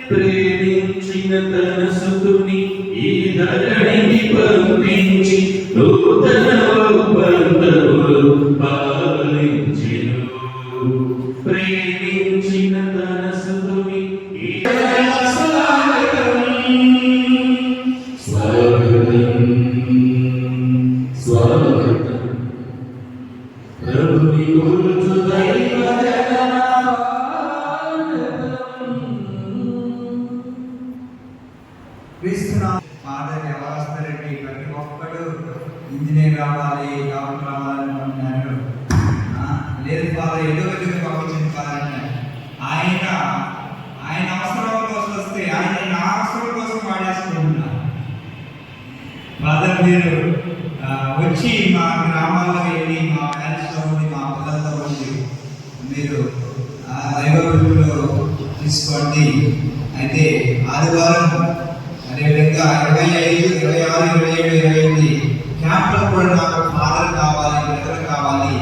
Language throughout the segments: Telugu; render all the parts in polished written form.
ప్రేమించిన తన సుతుని ఈ ధరణిని పంపించి నూతన ఒప్పందములు పాలించెను. ప్రేమించిన తన సుతుని ఈ స్వాగతం స్వాగతం స్వాగతం ప్రభుని గురుచు దైవ ఫాదర్ ఎవరు వస్తారండి? ప్రతి ఒక్కడు ఇంజనీర్ రావాలి, డాక్టర్ రావాలని అంటున్నారు. లేదు ఫాదర్ ఏదో విధంగా పంపించింది ఫాదర్ అన్నారు. ఆయన అవసరాల కోసం వస్తే ఆయన నా అవసరం కోసం వాడేసుకుంటున్నారు. ఫాదర్ మీరు వచ్చి మా గ్రామాల్లో వెళ్ళి మా పేరెంట్స్తో ఉండి మా పిల్లలతో ఉండి మీరు దైవ వృత్తిలో తీసుకోండి. అయితే ఆదివారం అదేవిధంగా 25, 26, 27, 28 క్యాంప్లో కూడా నాకు ఫాదర్ కావాలి, బ్రదర్ కావాలి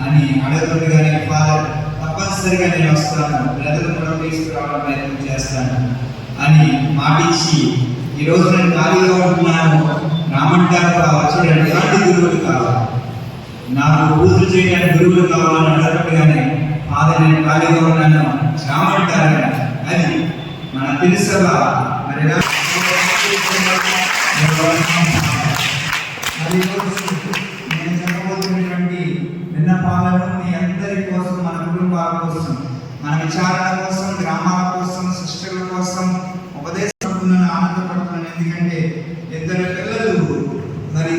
అని అడుగుతుండగానే ఫాదర్ తప్పనిసరిగా నేను వస్తాను, బ్రదర్ కూడా తీసుకురావడం ప్రయత్నం చేస్తాను అని మాటిచ్చి ఈరోజు నేను ఖాళీగా ఉంటున్నాను. రామంటారు కావాలి, చూడండి ఎలాంటి గురువులు కావాలి, నాకు పూజలు చేయడానికి గురువులు కావాలని అడగట్టుగానే ఫాదర్ నేను ఖాళీగా ఉన్నాను రామంటారు. అది మన తెలుసా మరి నేను చెప్పబోతున్నటువంటి విన్నపాలను మీ అందరి కోసం, మన కుటుంబాల కోసం, మన విచారణ కోసం, గ్రామాల కోసం, సిస్టర్ల కోసం ఉపదేశపడుతున్నాను, ఆనందపడుతున్నాను. ఎందుకంటే ఇద్దరు పిల్లలు మరి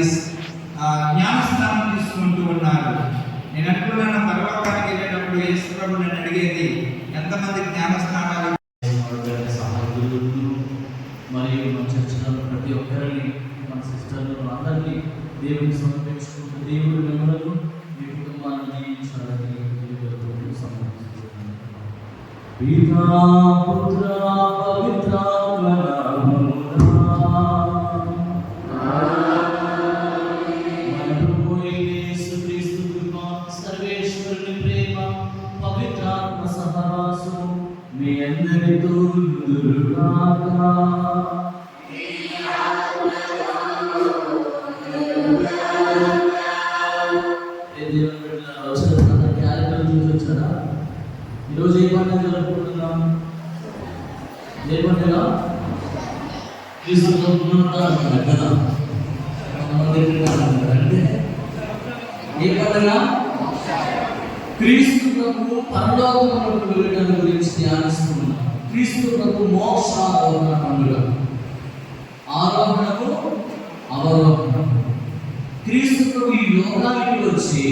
జ్ఞానస్నానం తీసుకుంటూ ఉన్నారు. నేను అనుకున్నాను పరలోకానికి వెళ్ళేటప్పుడు యేసుప్రభు నన్ను అడిగేది ఎంతమంది జ్ఞానస్నానాలు మరియు మన చర్చలో ప్రతి ఒక్కరిని మన సిస్టర్లు అందరినీ దేవుడికి సమర్పించుకుంటూ దేవుడు మిమ్మల్ని మీ కుటుంబాన్ని జీవించాలని సమర్పిస్తున్నాను. పితా పుత్ర పవిత్రాత్మ యేసుక్రీస్తు కృప, సర్వేశ్వరుని ప్రేమ, పవిత్రాత్మ సహవాసం మీ అందరితో ఉండుగాక. ఈరోజు ఏ పండుగ జరుపుకుంటున్నాం? ఏ పండుగ? క్రీస్తు అంటే ఏ పండుగ? క్రీస్తు ప్రభు పరలోకమునకు వెళ్ళడం గురించి ధ్యానిస్తున్నాం. క్రీస్తు ప్రభు మోక్షారోహణ పండుగ, ఆరోహణము అవరోహణము. క్రీస్తు ప్రభు ఈ లోకానికి వచ్చి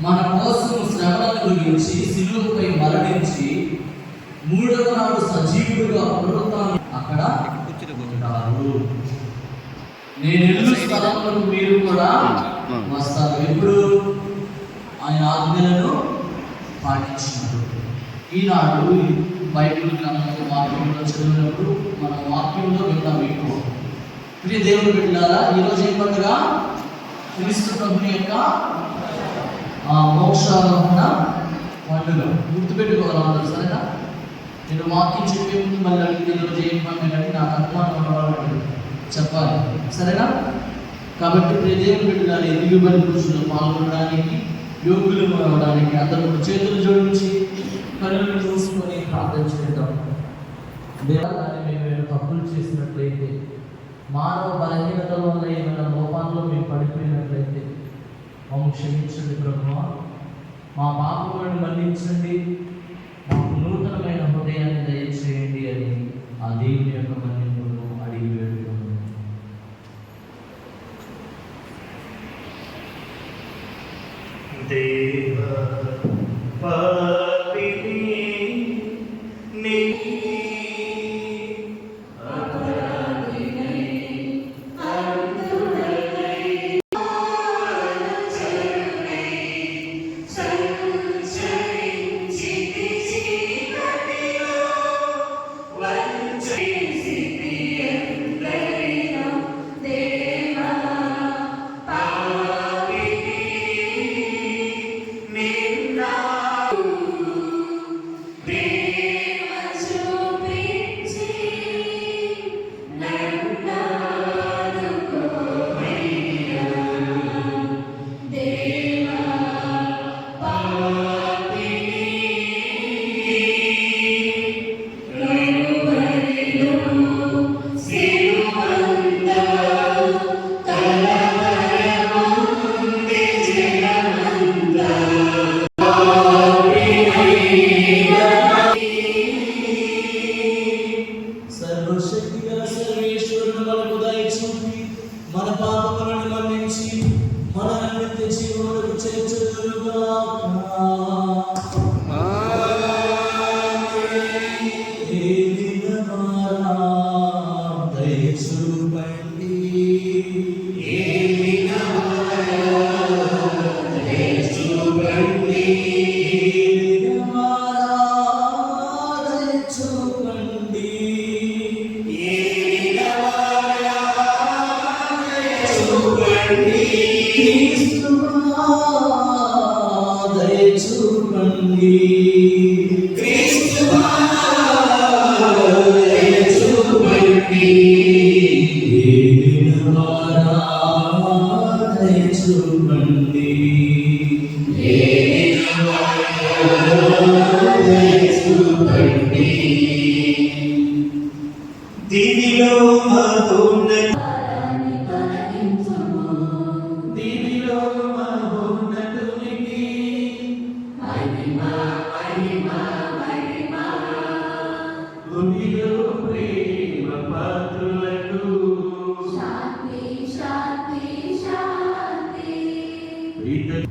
మన కోసం శ్రమలను గురించి శిలువపై మరణించి 3వ నాడు సజీవుడుగా పునరుత్థానం అక్కడ ఉంటారు. నేను ఎల్లు స్థలంలో మీరు కూడా కూడా వస్తారు. ఎప్పుడు? ఆయన ఆజ్ఞలను పాటించినాడు. ఈనాడు బైబిల్ గ్రంథంలో వాక్యంలో చదివినప్పుడు మన వాక్యంలో వింటాం ఎక్కువ. ప్రియ దేవుడు బిడ్డలారా, ఈరోజు ఏం పండుగ? క్రీస్తు ప్రభుని యొక్క మోక్షారోహణ పండుగ. గుర్తుపెట్టుకోవాలి, సరేనా? నేను వాక్యం చెప్పే ముందు మళ్ళీ అడిగితే ఈరోజు ఏం పండుగ అంటే నాకు అనుమానం ఉన్నవాళ్ళు చెప్పాలి, సరేనా? కాబట్టి ప్రియ దేవుడు బిడ్డలారా, ఎదుగు బలి పూజలో పాల్గొనడానికి, యోగులు అవ్వడానికి అందరూ చేతులు జోడించి కళ్ళు చూసుకొని ప్రార్థన చేద్దాం. దేవాలయాన్ని మేము ఏమైనా తప్పులు చేసినట్లయితే, మానవ బలహీనత వల్ల ఏమైనా లోపాల్లో మేము పడిపోయినట్లయితే మమ్మల్ని క్షమించండి ప్రభువా. మా పాపములను మన్నించండి, మాకు నూతనమైన హృదయాన్ని దయచేయండి అని ఆ దేవుని యొక్క మన్నింపును అడిగి వేడుకున్నాను. మన పాపములను మన్నించి మన నిత్య జీవములకు చేర్చుదురుగాక. దీనిలో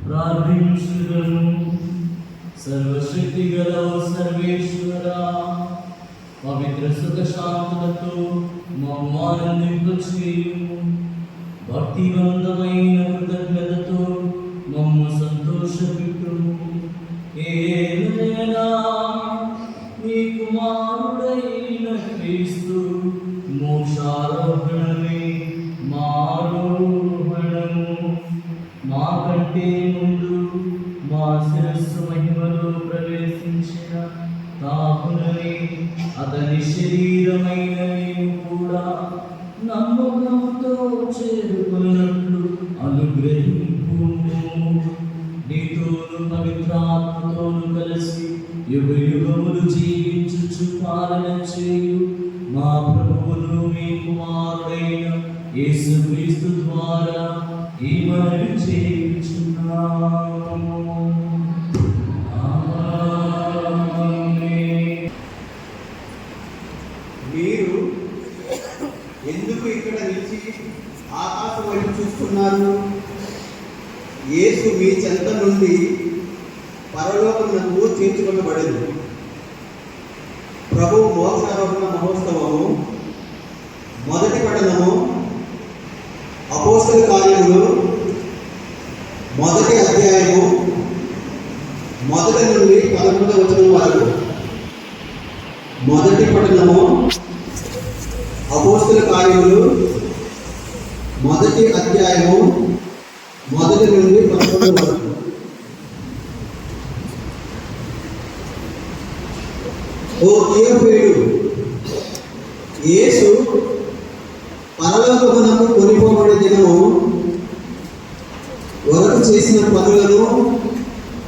ప్రార్థించుదను. సర్వశక్తి గల సర్వేశ్వర, పవిత్ర సుఖ శాంతులతో మమ్ము ఆనందింపచేయుము. భక్తివంతమైన కృతజ్ఞతతో మమ్ము సంతోషపెట్టుము. ఏలైనా నీ కుమారుడైన క్రీస్తు మోక్షారోహణమే మారోహణము. మాకంటే ముందు మా శిరస్సు మహిమలో ప్రవేశించిన తాపునని అతని శరీరమైన నీవు కూడా నమ్మకంతో చేరుకున్నట్లు అనుగ్రహింపు. నీతోను పవిత్రాత్మతోను కలిసి యుగ యుగములు జీవించుచు పాలన చేయు మా ప్రభువును మీ కుమారుడైన యేసుక్రీస్తు ద్వారా ఈ మనవి చేయుచున్నాము. మీరు ఎందుకు ఇక్కడ నిలిచి ఆకాశం వైపు చూస్తున్నారు? యేసు మీ చెంత నుండి పరలోకమునకు చేర్చుకొనబడెను. ప్రభు మోక్షారోహణ మహోత్సవము మొదటి పఠనము అపోస్తల కార్యములు మొదటి అధ్యాయము 1 నుండి 11వ వచనం వరకు. మొదటి పట్టణము అపోస్తల కార్యములు 1వ అధ్యాయము 1 నుండి 11 వరకు. ఓ థియోఫిలు, యేసు పరలోకమునకు కొనిపోబడే దినము వరకు చేసిన పనులను,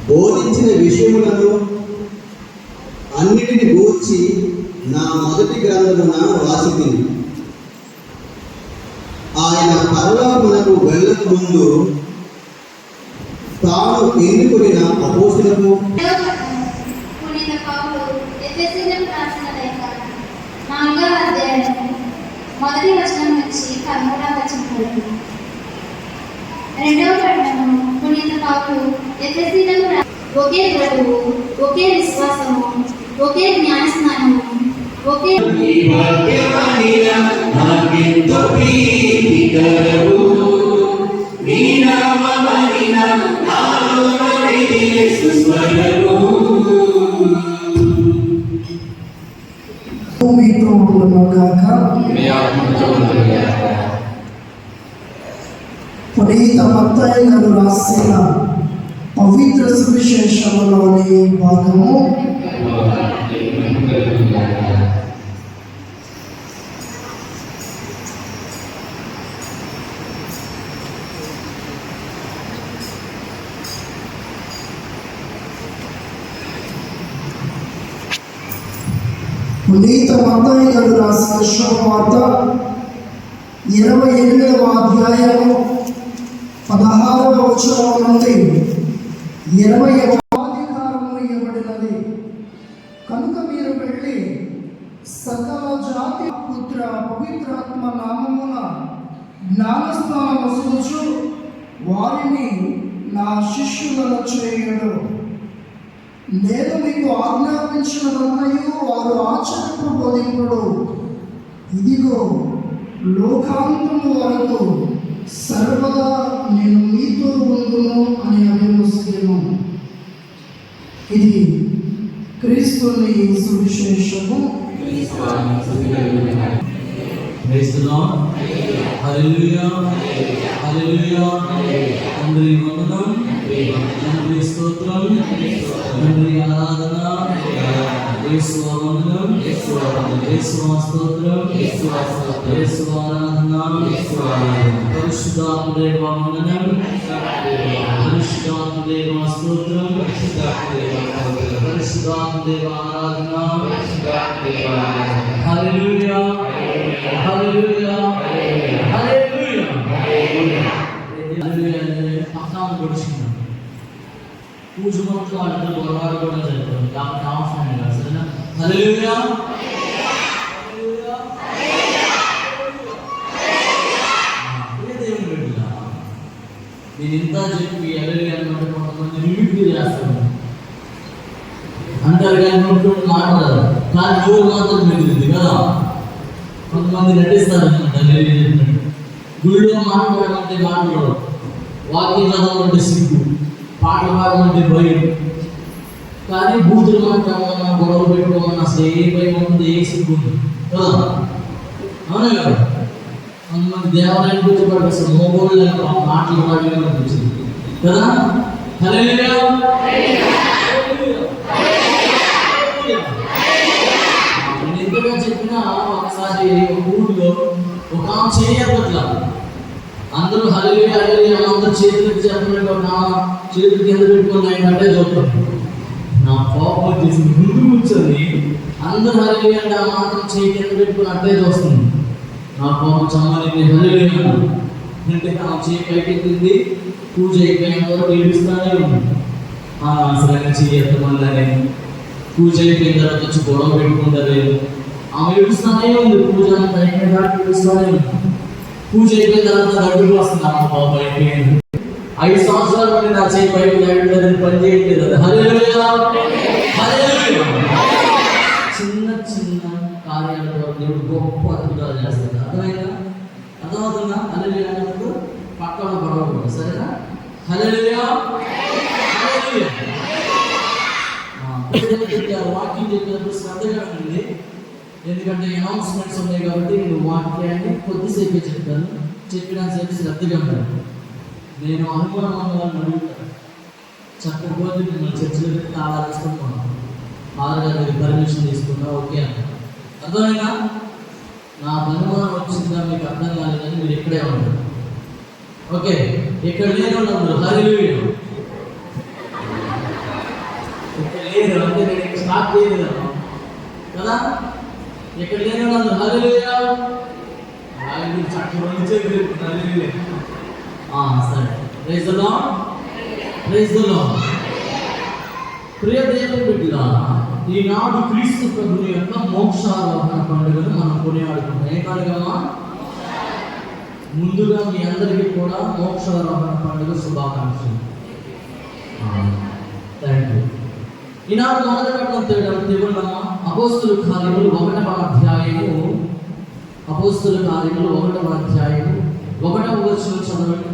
బోధించిన విషయములను అన్నిటిని గూర్చి నా మొదటి గ్రంథమున రాసితిని. ఆయన పరలోకమునకు వెళ్ళక ముందు తాను ఎన్నుకొనిన అపోస్తలులకు పునీత పౌలు ఎఫెసీయులకు రాసిన లేఖ 4వ అధ్యాయము 1వ వచనం నుంచి 13వ వచనం వరకు. 2వ పట్టణము పునీత పౌలు ఎఫెసీయులకు ఒకే ప్రభువు, ఒకే విశ్వాసము, ఒకే జ్ఞానస్నానము, ఒకే ఈ వాక్యమనిన నాకెంతో ప్రీతికరము. నీ నామమనిన నాలో నడిగే సుస్వరము. మీతో ఉండును గాక. పునీత మత్తయి గారు రాసిన పవిత్ర సువిశేషములోని భాగము పునీత మత్తయి గారు రాసిన శుభవార్త 28వ అధ్యాయము 16వ వచనం నుండి 20వ అధికారము ఇవ్వబడినది. కనుక మీరు వెళ్ళి సకల జాతి పుత్ర పవిత్రాత్మ నామమున జ్ఞానస్నానం వసుచు వారిని నా శిష్యులను చేయుడు. నేను మీకు ఆజ్ఞాపించినదంతయు వారు ఆచరణకు బోధింపుడు. ఇదిగో లోకాంతము వరకు సర్వదా నేను మీతో ఉండును అని అభిమోసెను. ఇది క్రీస్తుని సువిశేషము. Praise the Lord. Hallelujah. Hallelujah. తండ్రి వందనం, తండ్రి స్తోత్రం, తండ్రి ఆరాధన, యేసు వందనం, యేసు స్తోత్రం, యేసు ఆరాధన, పరిశుద్ధాత్మ వందనం, పరిశుద్ధాత్మ స్తోత్రం, పరిశుద్ధాత్మ ఆరాధన. హల్లెలూయా, హల్లెలూయా, హల్లెలూయా. పక్కన గడిచింది పూజ మొత్తం అంటే పొరపాటు కూడా జరుగుతుంది. కాబట్టి అవసరం లేదు. సరేనా? హల్లెలూయా, దేవుని బిడ్డ, నేను ఇంత చెప్పి హల్లెలూయా అంటే కొంతమంది రిపీట్ చేస్తాను అంటారు, కానీ నోటి మాట్లాడరు. కానీ నోరు మాత్రం మిగిలింది కదా. కొంతమంది నటిస్తారు చెప్పినట్టు. గుళ్ళో మాట్లాడాలంటే మాట్లాడరు, వాక్యం చదవాలంటే సిగ్గు, పాటలు పాడమంటే భయం. కానీ బూతులు మాట్లాడమన్నా, గొడవ పెట్టుకోమన్నా అసలు ఏ భయం ఉంటుంది, ఏ సిగ్గు ఉంది కదా. అవునా కదా? కొంతమంది దేవాలయాన్ని గుర్తుపట్టేస్తారు, మోగోళ్ళు మాటలు పాడలేమని అనిపిస్తుంది కదా. హల్లెలూయా, నేను ఎంతగా చెప్పినా ఒకసారి ఒక ఊళ్ళో ఒక ఆమె చేయట్లా, అందరూ హల్లెలూయా హల్లెలూయా అందరూ చేతులకి చెప్పినట్టు నా చేతులు కింద పెట్టుకుని ఆయనంటే చూస్తాం. నా కోపం వచ్చేసి ముందు కూర్చొని అందరూ హల్లెలూయా అంటే ఆ మాత్రం చేయి కింద పెట్టుకుని అట్టే చూస్తుంది. నా కోపం చమ్మని హల్లెలూయా అంటే ఆ చేయి పైకి ఎత్తింది. పూజ అయిపోయిన వరకు ఏడుస్తానే ఉంది. అసలు చేయమని పూజ అయిపోయిన తర్వాత వచ్చి గొడవ పెట్టుకుంటారు. ఆమె ఏడుస్తానే ఉంది. పూజ అంతా అయిపోయిన దాకా ఏడుస్తానే ఉంది. పూజ అయిపోయిన తర్వాత దగ్గరకు వస్తుంది. అమ్మ బాబు అయిపోయింది. 5 సంవత్సరాల నుండి నా చేయి పైకి పని చేయట్లేదు. హల్లెలూయా, హల్లెలూయా. చిన్న చిన్న కార్యాలతో దేవుడు గొప్ప అద్భుతాలు చేస్తాడు. అర్థమైందా? అర్థమవుతుందా? హల్లెలూయా అన్నప్పుడు పక్కన పడవకూడదు. సరేనా? హల్లెలూయా, హల్లెలూయా. వాక్యం చెప్పినప్పుడు శ్రద్ధగా ఉండండి, ఎందుకంటే అనౌన్స్మెంట్స్ ఉన్నాయి కాబట్టి నేను వాక్యాన్ని కొద్దిసేపే చెప్తాను. చెప్పినంతసేపు శ్రద్ధగా ఉండండి. నేను అనుమానం ఉన్న వాళ్ళని అడుగుతాను, చెప్పకపోతే మిమ్మల్ని చర్చలో పెట్టి ఆలోచిస్తున్నాను. ఆరుగా మీరు పర్మిషన్ తీసుకున్నా ఓకే అంట. అర్థమైనా? నా అనుమానం వచ్చిందా మీకు అర్థం కాలేదని మీరు ఇక్కడే ఉంటారు. ఓకే, ఇక్కడ లేని వాళ్ళు హల్లెలూయా. ఇక్కడ లేదు అంటే నేను స్టార్ట్ చేయలేదు కదా. ఇక్కడ లేని వాళ్ళు హల్లెలూయా. సరే, praise the lord, praise the lord. ప్రియ దేవుని బిడ్డలారా, ఈనాడు క్రీస్తు ప్రభుని యొక్క మోక్షారోహణ పండుగను మనం కొనియాడుకుంటాం. ఏ పండుగమా? ముందుగా మీ అందరికీ కూడా మోక్షారోహణ పండుగ శుభాకాంక్షలు. Thank you. ఈనాడు మొదటి దేవుళ్ళమ్మ అపోస్తుల కార్యములు 1వ అధ్యాయము, అపోస్తుల కార్యములు 1వ అధ్యాయము 1వ వచనం చదవండి.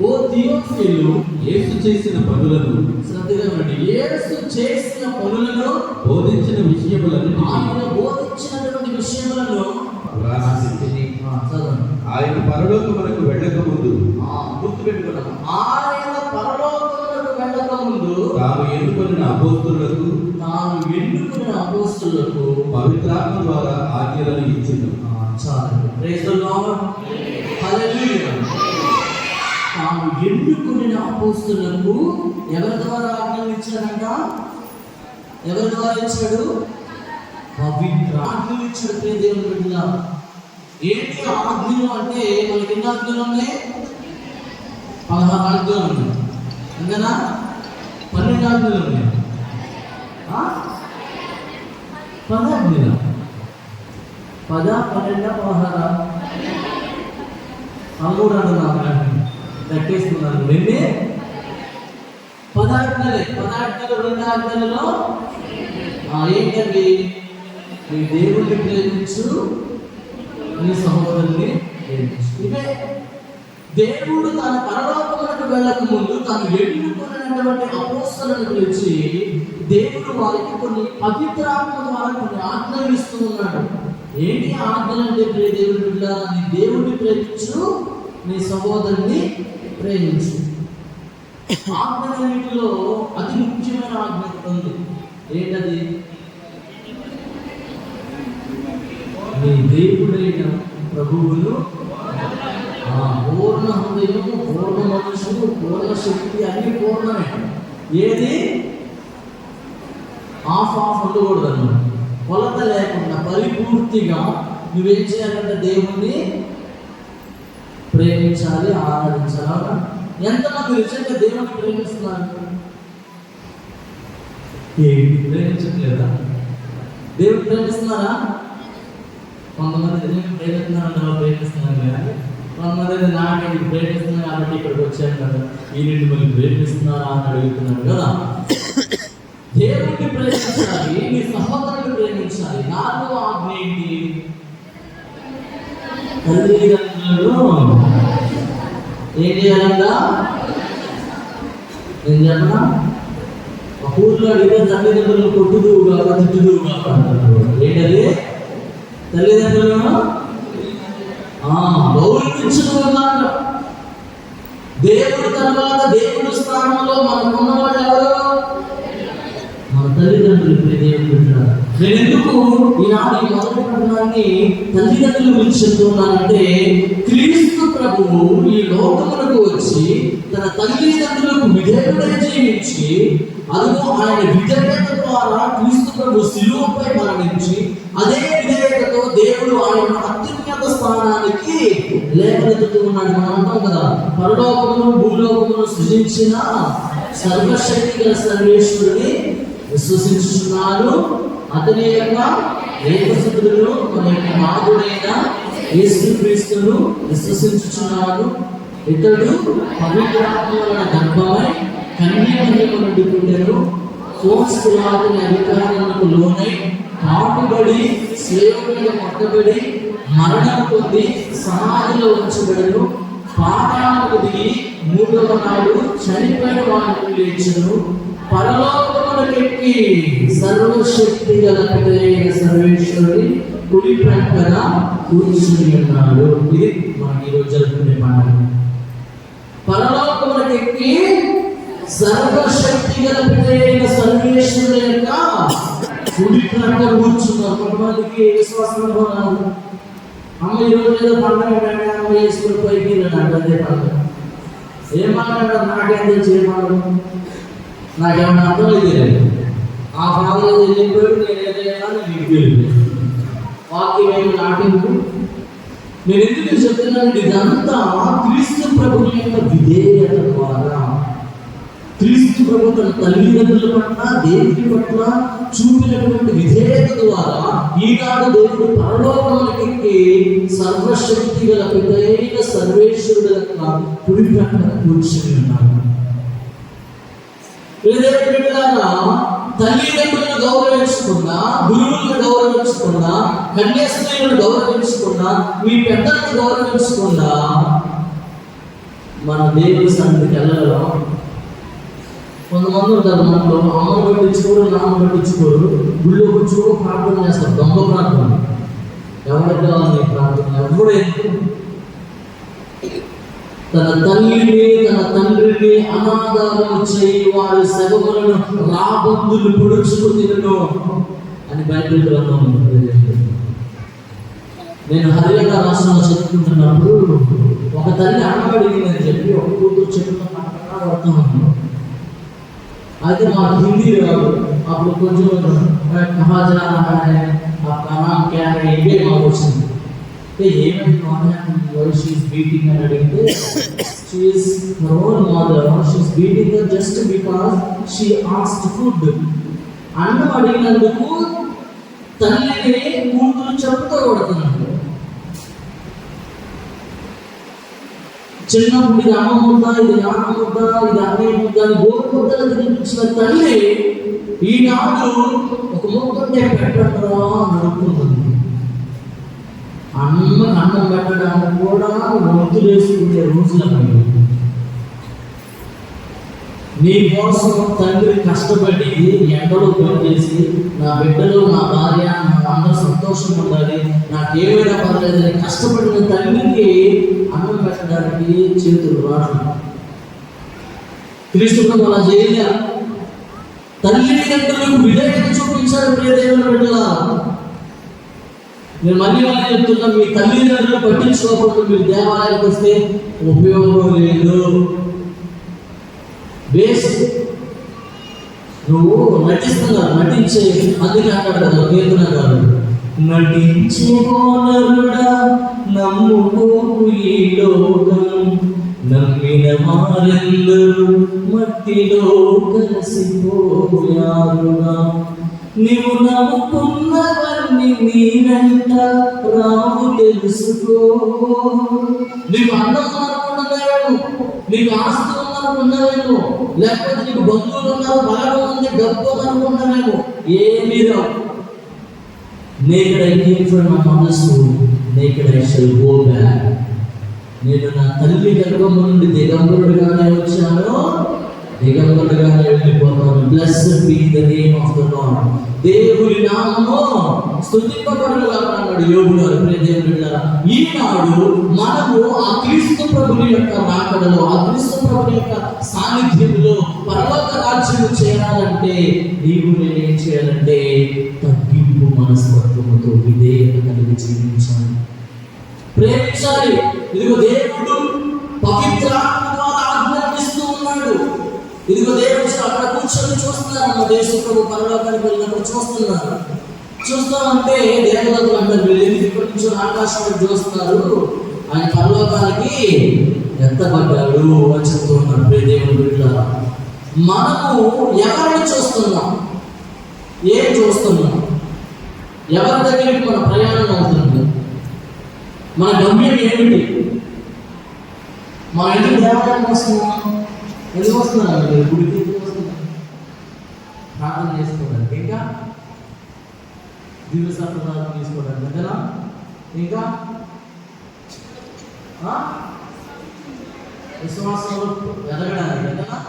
ఓ థియోఫిలు, యేసు చేసిన పనులను, శ్రద్ధగా వినండి, యేసు చేసిన పనులను బోధించిన విషయములను, ఆయన బోధించినటువంటి విషయములను వ్రాసి ఆయన పరలోకమునకు వెళ్ళక ముందు, గుర్తుపెట్టుకున్నాము, ఆయన పరలోకమునకు వెళ్ళక ముందు తాను ఎన్నుకొనిన అపోస్తలులకు పవిత్రాత్మ ద్వారా ఆజ్ఞలను ఇచ్చింది. చాలు, ప్రైజ్ ది లార్డ్, హల్లెలూయా. తాను ఎన్నుకొనిన అపోస్తలులకు ఎవరి ద్వారా ఆజ్ఞలు ఇచ్చాడంట? ఎవరి ద్వారా ఇచ్చాడు? పవిత్ర ఆజ్ఞలు ఇచ్చాడు. ప్రియ దేవుని బిడ్డలారా, ఏంటి ఆజ్ఞలు అంటే మనకి ఎన్ని ఆజ్ఞలు ఉన్నాయి? 16 ఆజ్ఞలు ఉన్నాయి. అంతేనా? 12 ఆజ్ఞలు ఉన్నాయి. 10 ఆజ్ఞలు, 10, 12, 16, 13 అంటున్నాను, దక్కేసుకున్నాను. 2 పదార్థాలే. 2 ఆజ్ఞలలో ఏంటండి? నీ దేవుడిని ప్రేమించు, నీ సహోదరుని ప్రేమించు. ఇవే దేవుడు తన పరలోకమునకు వెళ్ళక ముందు తాను ఎన్నుకున్నటువంటి అపోస్తలులను పిలిచి దేవుడు వారికి కొన్ని పవిత్రాత్మ ద్వారా కొన్ని ఆజ్ఞలు ఇస్తూ ఉన్నాడు. ఏంటి ఆజ్ఞలు అంటే? ప్రియ దేవుడి బిడ్డలారా, నీ దేవుడిని ప్రేమించు, నీ సహోదరుని ప్రేమించు. ఆజ్ఞలన్నిటిలో అతి ముఖ్యమైన ఆజ్ఞ ఉంది. ఏంటది? నీ దేవుడైన ప్రభువును పూర్ణ హృదయము, పూర్ణ మనస్సు, పూర్ణ శక్తి, అన్ని పూర్ణమే. ఏది ఆఫ్ ఉండకూడదు అన్నమాట. కొలత లేకుండా పరిపూర్తిగా నువ్వేం చేయాలంటే దేవుణ్ణి ప్రేమించాలి, ఆరాధించాలి. ఎంతమంది నిజంగా దేవుణ్ణి ప్రేమిస్తున్నారు? ప్రేమించట్లేదా? దేవుడు ప్రేమిస్తున్నారా? కొంతమంది నిజంగా ప్రేమిస్తున్నారు కానీ కొంతమంది నాకంటే ప్రేమిస్తున్నారు కాబట్టి ఇక్కడికి వచ్చాను కదా, ఈ రెండు మళ్ళీ ప్రేమిస్తున్నారా అని అడుగుతున్నాడు కదా. దేవుడిని ప్రేమించాలి, నీ సహోదరుని ప్రేమించాలి. 4వ ఆజ్ఞ ఏంటి? తల్లిదండ్రులను ఏం చేయాలంట? ఏం చెప్పనా? ఒక ఊర్లో అడిగితే తల్లిదండ్రులను కొట్టుదువుగా తిట్టుదువుగా అంటారు. ఏంటది? తల్లిదండ్రులను గౌరవించుకున్నారు. దేవుడి తర్వాత దేవుడి స్థానంలో మనకున్న వాళ్ళు ఎవరు? మన తల్లిదండ్రులు. దేవుడు నేను ఎందుకు ఈనాడు ఈ మొదటి పట్టణాన్ని తల్లిదండ్రుల గురించి చెప్తున్నానంటే, క్రీస్తు ప్రభువు ఈ లోకములకు వచ్చి తన తల్లిదండ్రులకు విధేయుడై జీవించి, అదిగో ఆయన విధేయత ద్వారా క్రీస్తు ప్రభు శిలువపై మరణించి, అదే విధేయతతో దేవుడు ఆయన అత్యున్నత స్థానానికి లేవనెత్తుతూ ఉన్నాడు. మనం అంటాం కదా, పరలోకమును భూలోకమును సృజించిన సర్వశక్తి గల సర్వేశ్వరుని విశ్వసించుచున్నాను, అతని యొక్క ఏకసుతులను మన యొక్క నాథుడైన యేసుక్రీస్తును విశ్వసించుచున్నాను. ఇతడు పవిత్రాత్మ వలన గర్భమై కన్యకన్యక నుండి పుట్టెను, పోన్స్కులాతుని అధికారులకు లోనై పాటుబడి సేవకులుగా కొట్టబడి మరణం పొంది సమాధిలో ఉంచబడెను, పాతాళ అది మూడవ నాడు చనిపోయిన వారిని లేచును, పరలోకమునకెక్కి సర్వశక్తి గల పితయైన సర్వేశ్వరుడి కుడి ప్రక్కన కూర్చుని ఉన్నాడు. ఇది మనం ఈరోజు జరుపుకునే పండుగ. పరలోకమునకెక్కి సర్వశక్తి గల పితయైన సర్వేశ్వరుడి యొక్క కుడి ప్రక్కన కూర్చున్నారు. కొంతమందికి విశ్వాసం రాదు. అమ్మ ఈరోజు ఏదో పండుగ అమ్మ చేసుకుని పైకి అదే పండుగ ఏం మాట్లాడారు, నాకేం తెలిసి ఏం మాట్లాడు, నాకేమన్నా అర్థమైతే లేదు. ఆ ఫాదర్ వెళ్ళిపోయాడు, నేను ఏదైనా నీకు తెలియదు. వాక్యం ఏమి నాటింపు. నేను ఎందుకు చెప్తున్నాను, ఇదంతా క్రీస్తు ప్రభువు యొక్క విధేయత ద్వారా, క్రీస్తు ప్రభు తన తల్లిదండ్రుల పట్ల దేవుని పట్ల చూపినటువంటి విధేయత ద్వారా ఈనాడు దేవుడు పరలోకమునకెక్కి సర్వశక్తి గల పితయైన సర్వేశ్వరుడు యొక్క కుడి ప్రక్కన కూర్చుని ఉన్నాడు. తల్లిదండ్రులను గౌరవించకుండా, గురువులను గౌరవించకుండా, కన్యాస్త్రీలను గౌరవించకుండా, మీ పెద్దలను గౌరవించకుండా మన దేవుని సన్నిధికి వెళ్ళడం. కొంతమంది ఉంటారు మనలో, అమ్మను పట్టించుకోరు, నాన్న పట్టించుకోరు, గుళ్ళో కూర్చో ప్రార్థన చేస్తారు, దొంగ ప్రార్థన. ఎవరికి వాళ్ళని ప్రార్థన ఎవడైతే తన తల్లిని తన తండ్రిని అనాథాలను చేయి వారి శవములను రాబందులు పొడుచుకునిను అని బైబిల్ గ్రంథం ఉంది. నేను హర్యానా రాష్ట్రంలో చదువుకుంటున్నప్పుడు ఒక తల్లి అడగడిగిందని చెప్పి ఒక కూతురు చెట్టులో పడుతున్నాను. అయితే మా హిందీ రాదు, అప్పుడు కొంచెం ఇవే మాకు వచ్చింది. She's beating her అడిగితే she's her own mother, she's beating her just because she asked food. అన్నం అడిగినందుకు తల్లిని కూతురు చెప్పుతో కొడుతున్నాడు. చిన్నప్పుడు ఇది అమ్మ ముద్ద, ఇది నాన్న ముద్ద, ఇది అన్నయ్య ముద్ద అని గోరు ముద్దలు తినిపించిన తల్లి ఈనాడు ఒక ముద్దంటే పెట్టరా నడుపుతుంది. అన్నం పెట్టడానికి కూడా వంతులు వేసుకునే రోజులపై నీ కోసం తండ్రి కష్టపడి ఎండలో పనిచేసి నా బిడ్డలు, నా భార్య, అందరూ సంతోషంగా ఉండాలి, నాకేమైనా పర్లేదని కష్టపడిన తండ్రికి అన్నం పెట్టడానికి చేతులు రాదు. క్రీస్తు అలా చేయలే. తల్లిదండ్రులకు విధేయత చూపించాడు. ప్రియ దేవుని బిడ్డలా, నేను మళ్ళీ చెప్తున్నా, మీ తల్లిదండ్రులు పట్టించుకోకుండా మీరు దేవాలయానికి వస్తే ఉపయోగం లేదు. వేస్ట్. నువ్వు నటించే అందుకే అంటాడు కదా కీర్తన గారు, నటించే కోనరుడా నమ్ముకోకు ఈ లోకం, నమ్మిన వారెల్లరూ మట్టిలో కలిసిపోయారుగా, నీవు నమ్ముకున్నవన్నీ నీ వెంట రావు తెలుసుకో. నీకు అందం అనుకున్నవేమో, నీకు ఆస్తి ఉందనుకున్నవేమో, లేకపోతే నీకు బంధువులు ఉన్నారు, బలం ఉంది, డబ్బు అనుకున్నవేమో, ఏమీ రావు. Naked I came from my mother's womb, naked I shall go back. నేను నా తల్లి గర్భము నుండి దిగంబరుడుగానే వచ్చాను, దిగంబరుడుగానే వెళ్ళిపోతాను. Blessed be the name of the lord. దేవుని నామము స్తుతింపబడుగాక అన్నాడు యోబు గారు. ప్రియ దేవుని బిడ్డలారా, ఈనాడు మనము ఆ క్రీస్తు ప్రభుని యొక్క రాకడలో, ఆ క్రీస్తు ప్రభుని యొక్క సాన్నిధ్యంలో పరలోక రాజ్యం చేరాలంటే నీవు నేనేం చేయాలంటే తగ్గింపు మనస్తత్వముతో విధేయత కలిగి జీవించాలి, ప్రేమించాలి. ఇదిగో దేవుడు పవిత్రాత్మ ద్వారా ఆజ్ఞాపిస్తూ ఉన్నాడు. ఇదిగో దేవుడు అక్కడ కూర్చొని చూస్తున్నారు. మన దేశ ప్రభు పరలోకానికి వెళ్ళినప్పుడు చూస్తామంటే దేవతలు అందరు వెళ్ళి ఇక్కడి నుంచి ఆకాశాన్ని చూస్తున్నారు. ఆయన పరలోకానికి ఎత్తబడ్డాడు అని చెప్తూ ఉన్నారు. దేవుని బిడ్డలారా, మనము ఎవరిని చూస్తున్నాం, ఏం చూస్తున్నాం, ఎవరి దగ్గరికి మన ప్రయాణం అవుతుంది, మన గమ్యం ఏమిటి? మన ఎందుకు దేవాలయానికి వస్తున్నాం? ఎందుకు వస్తున్నారు? గుడికి ఎందుకు వస్తున్నారు? ప్రార్థన చేసుకోవడానికి, ఇంకా దివ్య సంప్రదాయం తీసుకోవడానికి, అంతేనా? ఇంకా విశ్వాసంలో ఎదగడానికి కదా,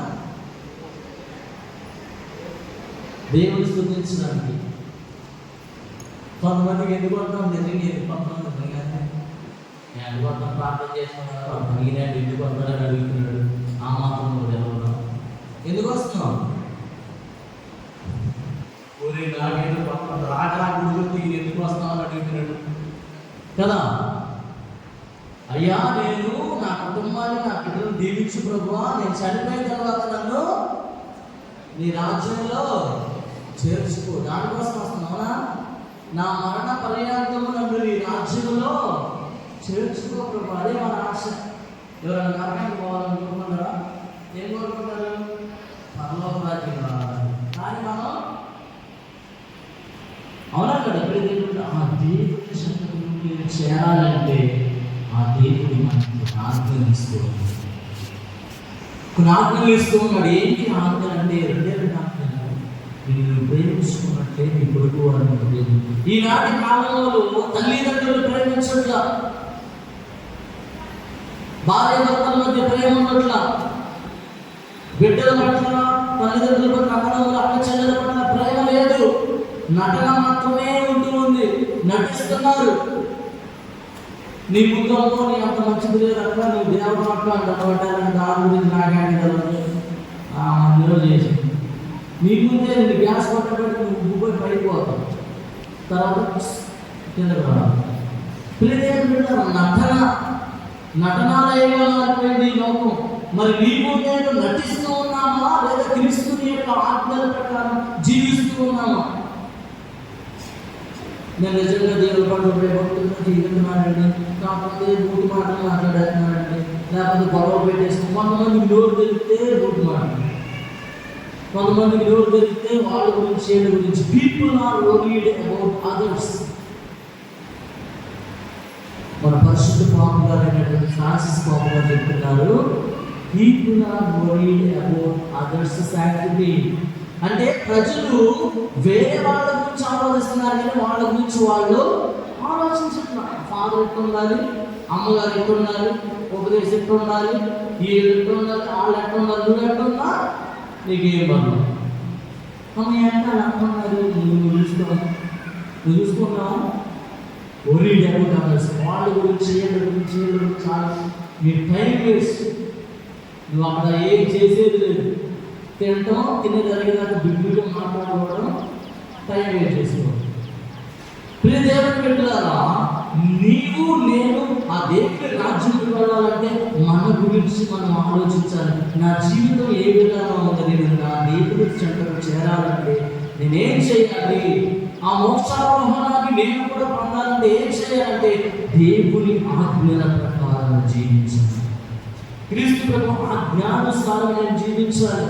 దేవుని స్తుతించడానికి. కొంతమందికి ఎందుకు అంటాం నిజంగా ఎందుకు అంటాం ఎందుకు అంటాం ప్రార్థన చేస్తున్నాడు అడిగినాడు ఎందుకు అంటాడని అడుగుతున్నాడు. ఆ మాత్రం తెలవడం ఎందుకు వస్తున్నాం ఊరి నాకేందుకు పక్కన రాకరాకు ఈయన ఎందుకు వస్తామని అడుగుతున్నాడు కదా. అయ్యా నేను నా కుటుంబాన్ని నా బిడ్డలు దీవించు ప్రభువా, నేను చనిపోయిన తర్వాత నన్ను నీ రాజ్యంలో చేర్చుకో, దానికోసం వస్తున్నావునా. నా మరణ పర్యాంతము నన్ను నీ రాజ్యంలో చేర్చుకో ప్రభు. అదే మన ఆశ. ఎవరైనా నరకానికి పోవాలనుకుంటున్నారా? ఏం కోరుకుంటారు? పరలోక రాజ్యం కావాలి. కానీ మనం అవునా కదా, ఎప్పుడు దేవుడు ఆ దేవుడి శక్తిని చేరాలంటే ఆ దేవుడు మనకి ఆజ్ఞలు ఇస్తున్నాడు. కొన్ని ఆజ్ఞలు ఇస్తూ ఉన్నాడు. ఏంటి ఆజ్ఞలు అంటే రెండే ఆజ్ఞలు. నేను ప్రేమించుకున్నట్లే నీ కొడుకు వారిని. ఈనాటి కాలంలో తల్లిదండ్రులు ప్రేమించట్ల, భార్య భర్తల మధ్య ప్రేమ ఉన్నట్ల, బిడ్డల పట్ల తల్లిదండ్రుల పట్ల అన్నదమ్ముల అక్క చెల్లెల పట్ల ప్రేమ లేదు. నటన మాత్రమే ఉంటూ ఉంది, నటిస్తున్నారు. నీ ముఖంలో నీ అంత మంచిది లేదు అక్క, నీ దేవుడు మాట్లాడాలని దాని గురించి నాకేంటి అందులో చేసి నీ ముందే నేను గ్యాస్ పట్టబట్టి నువ్వు గుబ్బై పడిపోతావు, తర్వాత కిందకు రావాలి. నటనాలయంలో అయిపోయింది ఈ లోకం. మరి నీవు నేను నటిస్తూ ఉన్నామా లేదా క్రీస్తుని యొక్క ఆజ్ఞల ప్రకారం జీవిస్తూ ఉన్నామా? నేను నిజంగా దేవుడు పట్ల భయభక్తులతో జీవిస్తున్నానండి, కాకపోతే బూటి మాటలు మాట్లాడుతున్నానండి, లేకపోతే గొడవ పెట్టేస్తాను. కొంతమందికి నోరు తెలిస్తే బూటి మాటలు, కొంతమందికి నోరు తెలిస్తే వాళ్ళ గురించి వీళ్ళ గురించి. People are worried about others. మన పరిశుద్ధ పాపు గారు అయినటువంటి ఫ్రాన్సిస్ పాపు గారు చెప్తున్నారు, people are worried about others sanctity. అంటే ప్రజలు వేరే వాళ్ళ గురించి ఆలోచిస్తున్నారు కానీ వాళ్ళ గురించి వాళ్ళు ఆలోచించుతున్నారు. ఫాదర్ ఎట్లా ఉండాలి, అమ్మగారు ఎట్లా ఉండాలి, ఉపదేశం ఎట్లా ఉండాలి, వీళ్ళు ఎట్లా ఉండాలి, వాళ్ళు ఎట్లా ఉండాలి, నువ్వు ఎట్లా ఉన్నా నీకేం పనులు అమ్మ ఎట్లా అనుకున్నారు. నువ్వు చూసుకున్నావా? ఒరీ డెవలప్ వాళ్ళ గురించి వీళ్ళ గురించి వీళ్ళ గురించి చాలా నీ టైం వేస్ట్. నువ్వు అక్కడ ఏం చేసేది లేదు, తినటం తినే జరిగేదాకా బిడ్డగా మాట్లాడుకోవడం, టైం వేస్ట్ చేసుకోవడం. ప్రియ దేవుని బిడ్డలారా, నీవు నేను ఆ దేవుని రాజ్యంలో వెళ్ళాలంటే మన గురించి మనం ఆలోచించాలి. నా జీవితం ఏ విధంగా ఉంది, నేను నా దేవుడి చెంతకు చేరాలంటే నేనేం చేయాలి? ఆ మోక్షారోహణాన్ని నేను కూడా పొందాలంటే ఏం చేయాలంటే దేవుని ఆజ్ఞల ప్రకారం జీవించాలి. క్రీస్తు ప్రభు ఆజ్ఞానుసారం నేను జీవించాలి.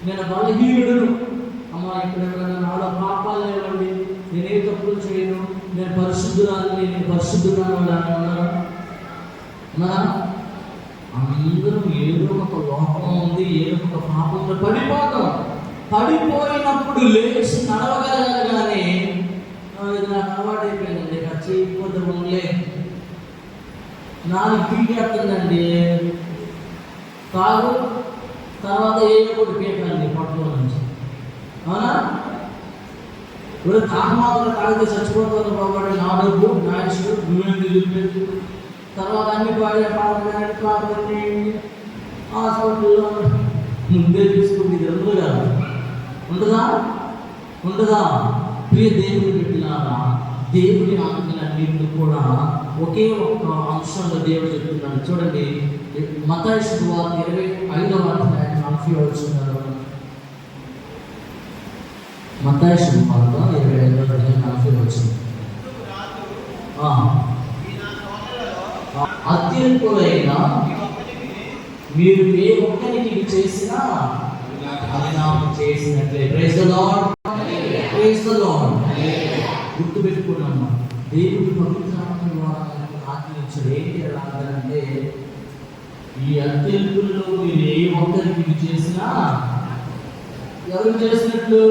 నేను బలహీనుడును, అమ్మ ఇక్కడ నాలో పాపాలు లేవండి, నేనే తప్పులు చేయను, నేను పరిశుద్ధురాలని, నేను పరిశుద్ధురాలు అన్నారు. అందరూ ఏదో ఒక లోపం ఉంది, ఏదో ఒక పాపంలో పడిపోతాం. పడిపోయినప్పుడు లేచి నడవగలగాలి. కానీ ఇది నాకు అలవాటు అయిపోయిందండి, ఖర్చు అయిపోతే ఉండలే, నాలుగు పీకేస్తుందండి కాదు, తర్వాత ఏదో ఒకటి పీకాలి పట్టులో నుంచి. అవునా? ఇప్పుడు తాహమాత్రం తాగితే చచ్చిపోతారు కాబట్టి నా డబ్బు నా ఇష్టం, నువ్వేం తెలియదు. తర్వాత అన్ని పాడి హాస్పిటల్లో ముందే తీసుకుంటే ఇది ఉండదు కదా, ఉండదా? ప్రియ దేవుని బిడ్డలారా, దేవుని ఆజ్ఞలన్నింటినీ కూడా ఒకే ఒక్క అంశంలో దేవుడు చెప్తున్నాడు. చూడండి, మత్తయి సువార్త 25వ అధ్యాయం 40వ వచనం. మత్తయి సువార్త 25వ అధ్యాయం 40వ వచనం. అత్యల్పులైన మీరు ఏ ఒక్కరికి చేసినా అది నాకు చేసినట్లే. Praise the lord, praise the lord. గుర్తుపెట్టుకున్నాను, దేవుడు పవిత్రాత్మ ద్వారా ఆజ్ఞించాడు. ఏంటి అంటే ఈ అత్యల్పుల్లో మీరు ఏ ఒక్కరికి చేసినా ఎవరు చేసినట్లు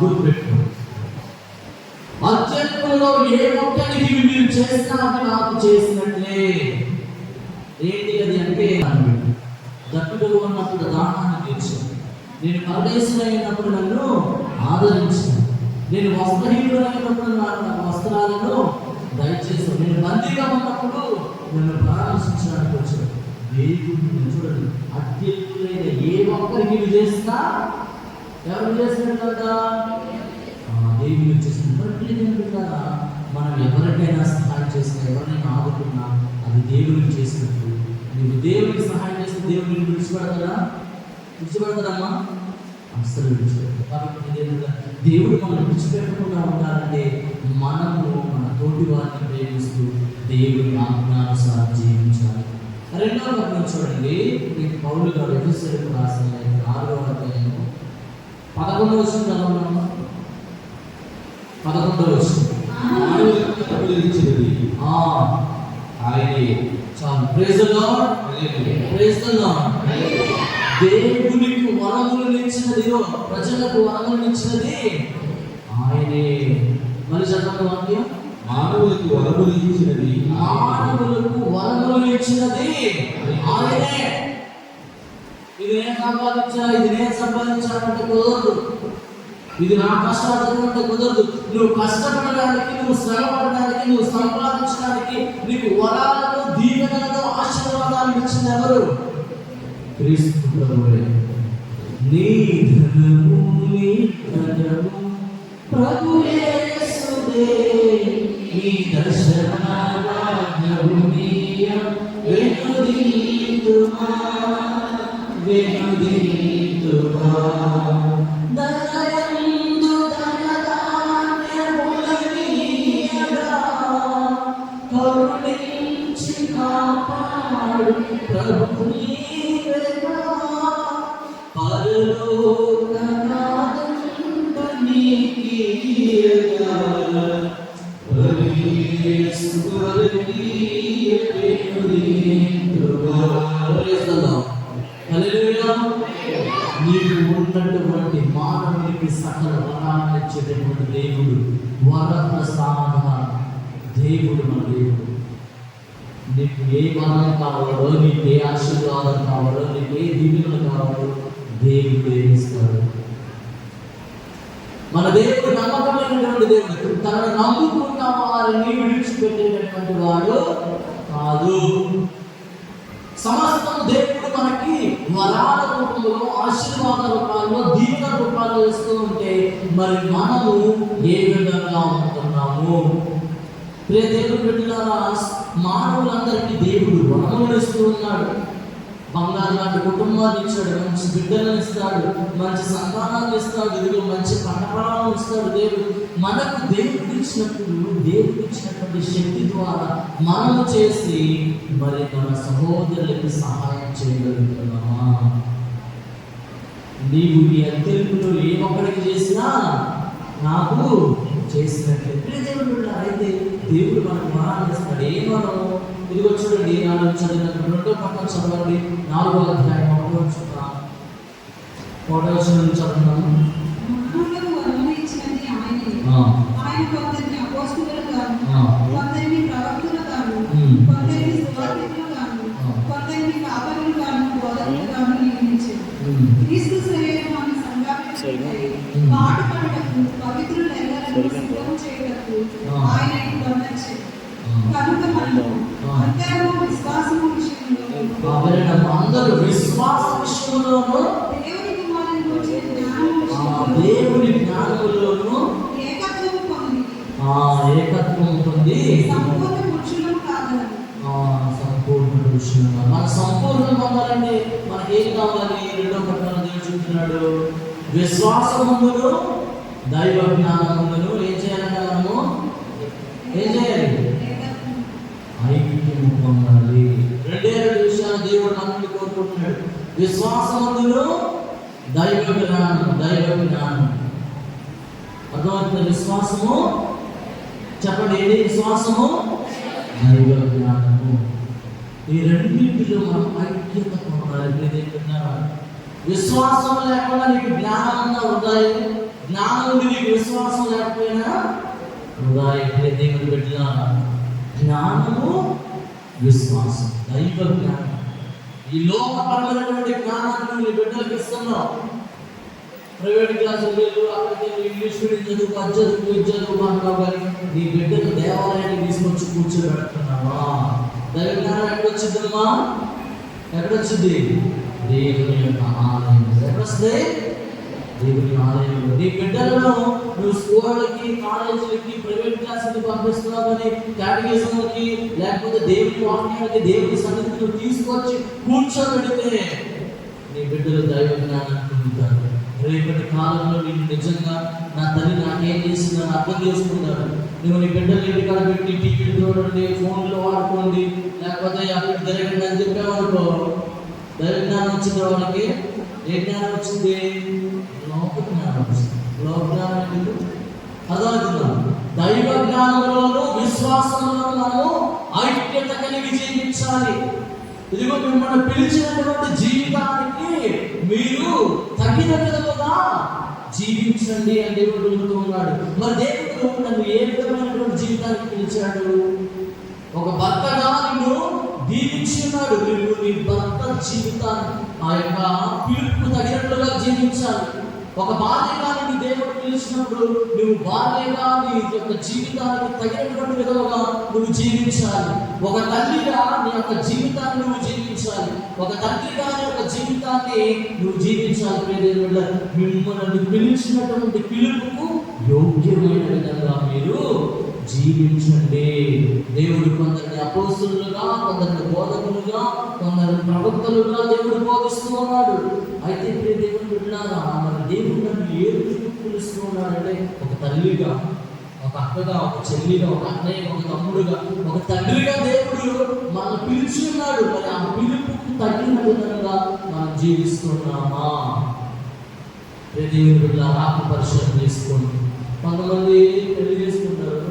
గుర్తుపెట్టుకోండి. అత్యల్పుల్లో ఏ ఒక్కరికి మీరు చేసినా అది నాకు చేసినట్లే. ఉన్నప్పుడు దాహాన్ని తీర్చాను. నేను పరదేశమైనప్పుడు నన్ను ఆదరించాను. నేను వస్త్రహీనుడైనప్పుడు నాకు వస్త్రాలను దయచేసాను. నేను బందీగా ఉన్నప్పుడు నన్ను పరామర్శించడానికి వచ్చాను. దేవుడిని చూడండి, అత్యల్పులైన ఏ ఒక్కరికి ఇది చేసినా ఎవరు చేసినట్ట? దేవుడు చేసిన మనం ఎవరికైనా సహాయం చేసినా, ఎవరినైనా ఆదుకున్నా అది దేవుడికి చేసినట్టు. నువ్వు దేవుడికి సహాయం చేస్తే దేవుడిని విడిచిపెడతారమ్మా? అసలు విడిచిపెడతారు. కాబట్టి దేవుడు మనం విడిచిపెట్టకుండా ఉండాలంటే మనము మన తోటి వారిని ప్రేమిస్తూ దేవుడి ఆజ్ఞానుసారం జీవించాలి. రెండవ పక్కన చూడండి, మీకు పౌలు గారు ఎఫెసీయులకు రాసిన 6వ అధ్యాయము 11వ వచనం. 11వ వచనం. మానవులకు వరములు ఇచ్చినది ఆయనే. చాలు. Praise the lord. Praise the Lord. దేవునికి వరములు ఇచ్చినది, ప్రజలకు వరములు ఇచ్చినది ఆయనే. మళ్ళీ చదవండి వాక్యం. మానవులకు వరములు ఇచ్చినది మానవులకు వరములు ఇచ్చినది ఆయనే. ఇది నేను సంపాదించా, ఇది నేను సంపాదించాలంటే కుదరదు. ఇది నా కష్టాలు అంటే కుదరదు. నువ్వు కష్టపడడానికి, నువ్వు శ్రమపడడానికి, నువ్వు సంపాదించడానికి నీకు వరాలను, దీవెనలను, ఆశీర్వాదాలు ఇచ్చింది ఎవరు? క్రీస్తు ప్రభువే. నీ ధనము, నీ ధనము ప్రభువే యేసుదే. నీ దర్శనాలను నీయం వెనుదీతుమా, వెనుదీతుమా. దయయందు ధనధాన్యములనీయగా కరుణించి కాపాడు ప్రభు నీవేగా. పరలోకనాథుండు నీకీయగా నీకు ఉన్నటువంటి మానవునికి సకల వరాన్ని ఇచ్చేటటువంటి దేవుడు, వర ప్రసాద దేవుడు. మన దేవుడు నీకు ఏ వరం కావాలో, నీకు ఏ ఆశీర్వాదం కావాలో, నీకు ఏ దీవెనలు కావాలో దేవుడు ఇస్తాడు. మన దేవుడు నమ్మకమైనటువంటి దేవుడు. తనను నమ్ముకున్న వారిని విడిచిపెట్టేటటువంటి వాడు కాదు. సమస్తం దేవుడు మనకి వరాల రూపంలో, ఆశీర్వాద రూపాల్లో, దీవెన రూపాల్లో ఇస్తూ ఉంటే మరి మనము ఏ విధంగా ఉంటున్నాము? ప్రియ దేవుడు బిడ్డలారా, మానవులందరికీ దేవుడు వరములు ఇస్తూ ఉన్నాడు. బంగారు లాంటి కుటుంబాన్ని ఇచ్చాడు, మంచి బిడ్డలను ఇస్తాడు, మంచి సంతానాన్ని ఇస్తాడు, ఇదిగో మంచి పంట పొలాలను ఇస్తాడు. దేవుడు మనకు దేవుడు ఇచ్చినప్పుడు, దేవుడు ఇచ్చినటువంటి శక్తి ద్వారా మనము చేసి మరి మన సహోదరులకి సహాయం చేయగలుగుతున్నామా? నీవు ఈ అంతెలుపులో ఏ ఒక్కడికి చేసినా నాకు చేసినట్లే. దేవుడు అయితే దేవుడు మనకు వరాలు ఇస్తాడు. ఏ వరం? ఇదిగో చూడండి, నాలుగు చదివిన 2వ పక్కన చదవండి. 4వ అధ్యాయం 1వ వచనం చదువుతున్నాము. మానవులకు వరములు ఇచ్చినది ఆయనే. ఆయన కొందరిని అపోస్తలులుగాను, కొందరిని ప్రవక్తలుగాను, కొందరిని సువార్తికులుగాను, కొందరిని కాపరులుగాను, బోధకులుగాను నియమించాడు. క్రీస్తు శరీరం అన్న సంఘానికి పాటుపడుటకు, పవిత్రులెల్లరూ సిద్ధం చేయుటకు ఆయనను కొనొచ్చాడు. కనుక మనము అందరము విశ్వాసము విషయంలో, అందరూ విశ్వాస విషయంలోను, దేవుని కుమారుని గురించిన జ్ఞానము దేవుని జ్ఞానములోను ఏకత్వం పొంది సంపూర్ణ పురుషులను కాగలరు. సంపూర్ణ పురుషులు. మన సంపూర్ణం పొందాలంటే మనకి ఏం కావాలి? 2వ పట్టణంలో దేవుడు చెప్తున్నాడు, విశ్వాసముందును దైవ జ్ఞానముందును ఏం చేయాలంటే మనము ఏం చేయాలి? ఐక్యము పొందాలి. 2 విషయాలు దేవుడు మనల్ని కోరుకుంటున్నాడు. విశ్వాసముందును దైవ జ్ఞానం. దైవ జ్ఞానం అర్థమవుతుంది. విశ్వాసము చెప్పండి, ఏంటి విశ్వాసము? దైవ జ్ఞానము. ఈ రెండింటిలో మనం ఐక్యత పొందాలి. విశ్వాసం లేకుండా నీకు జ్ఞానం ఉందా? వృధాయి. జ్ఞానం ఉంది, నీకు విశ్వాసం లేకపోయినా వృధాయి. దేవుని బిడ్డలారా, జ్ఞానము, విశ్వాసం, దైవ జ్ఞానం. ఈ లోకపరమైనటువంటి జ్ఞానాన్ని నీ బిడ్డలకు ఇస్తున్నావు. ప్రైవేట్ క్లాసులు వెళ్ళు, అక్కడికి ఇంగ్లీష్ మీడియం చదువు, అది చదువు, ఇది చదువు అంటున్నావు, కానీ నీ బిడ్డను దేవాలయానికి తీసుకొచ్చి కూర్చోబెడుతున్నావా? దైవ జ్ఞానం ఎక్కడొచ్చిందమ్మా? ఎక్కడొచ్చింది? దేవుని యొక్క ఆలయం. ఎక్కడొస్తుంది? దేవుని ఆలయంలో. నీ బిడ్డలను నువ్వు స్కూళ్ళకి, కాలేజీలకి, ప్రైవేట్ క్లాసులకి పంపిస్తున్నావు, కానీ క్యాటగిజంలకి లేకపోతే దేవుని వాక్యాలకి, దేవుని సన్నిధిని తీసుకొచ్చి కూర్చోబెడితే నీ బిడ్డలు దైవ జ్ఞానాన్ని పొందుతారు. రేపటి కాలంలో నేను నిజంగా నా తల్లి నాకేం చేసిందని అర్థం చేసుకుంటాను. నువ్వు నీ బిడ్డలు ఇంటికాడ పెట్టి టీవీలు చూడండి, ఫోన్లు వాడుకోండి, లేకపోతే అక్కడ జరగండి అని చెప్పామనుకో, దైవ జ్ఞానం వచ్చింది వాళ్ళకి. ఏ జ్ఞానం వచ్చింది? లోక జ్ఞానం వచ్చింది. లోక జ్ఞానం ఎందుకు అర్థమవుతున్నాం? దైవ జ్ఞానంలోనూ విశ్వాసంలోనూ మనము ఐక్యత కలిగి జీవించాలి. ఇదిగో మిమ్మల్ని పిలిచినటువంటి జీవితానికి మీరు తగిన విధముగా జీవించండి అని దేవుడు పిలుపుతూ ఉన్నాడు. మరి దేవుడు నన్ను ఏ విధమైనటువంటి జీవితానికి పిలిచాడు? ఒక భర్తగా నిన్ను దీవించి ఉన్నాడు. నువ్వు నీ భర్త జీవితాన్ని ఆ యొక్క పిలుపుకు తగినట్లుగా జీవించాలి. ఒక భార్యగా నీ దేవుడు పిలిచినప్పుడు నువ్వు భార్యగా నీ యొక్క జీవితానికి తగినటువంటి విధంగా నువ్వు జీవించాలి. ఒక తల్లిగా నీ యొక్క జీవితాన్ని నువ్వు జీవించాలి. ఒక తండ్రిగా నీ యొక్క జీవితాన్ని నువ్వు జీవించాలి. మిమ్మల్ని పిలిచినటువంటి పిలుపుకు యోగ్యమైన విధంగా మీరు జీవించండి. దేవుడు కొందరిని అపోస్తులుగా, కొందరిని బోధకులుగా, కొందరిని ప్రవక్తలుగా దేవుడు బోధిస్తూ ఉన్నాడు. అయితే దేవుడు బిడ్డలారా, మన దేవుడు నన్ను ఏ రీతిగా పిలుస్తూ ఉన్నాడంటే, ఒక తల్లిగా, ఒక అక్కగా, ఒక చెల్లిగా, ఒక అన్నయ్య, ఒక తమ్ముడుగా, ఒక తండ్రిగా దేవుడు మనల్ని పిలిచి ఉన్నాడు. మరి ఆ పిలుపుకు తగిన విధంగా మనం జీవిస్తున్నామా? దేవుని బిడ్డలారా, ఆత్మ పరిశీలన చేసుకోండి. కొంతమంది పెళ్లి చేసుకుంటారు,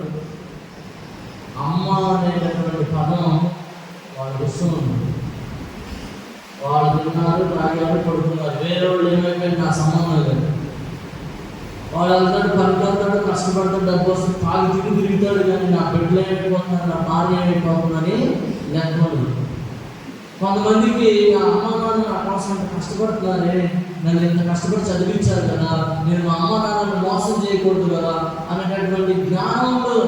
అమ్మ అనేటటువంటి పదం వాళ్ళకి ఇస్తుంది. వాళ్ళు తిన్నారు, తాగారు, పడుతున్నారు. వేరే వాళ్ళు ఏమైపోయింది నా సంబంధం లేదు. వాడు వెళ్తాడు, పనికి వెళ్తాడు, కష్టపడతాడు, డబ్బు వస్తుంది, తాగి తిరుగుతాడు, కానీ నా బిడ్డలు ఏమైపోతున్నారు, నా భార్య ఏమైపోతుందని లెక్కలు. కొంతమందికి ఆ అమ్మ నాన్న నా కోసం కష్టపడుతున్నారే, నన్ను ఇంత కష్టపడి చదివించారు కదా, నేను మా అమ్మ నాన్నను మోసం చేయకూడదు కదా అనేటటువంటి జ్ఞానంలో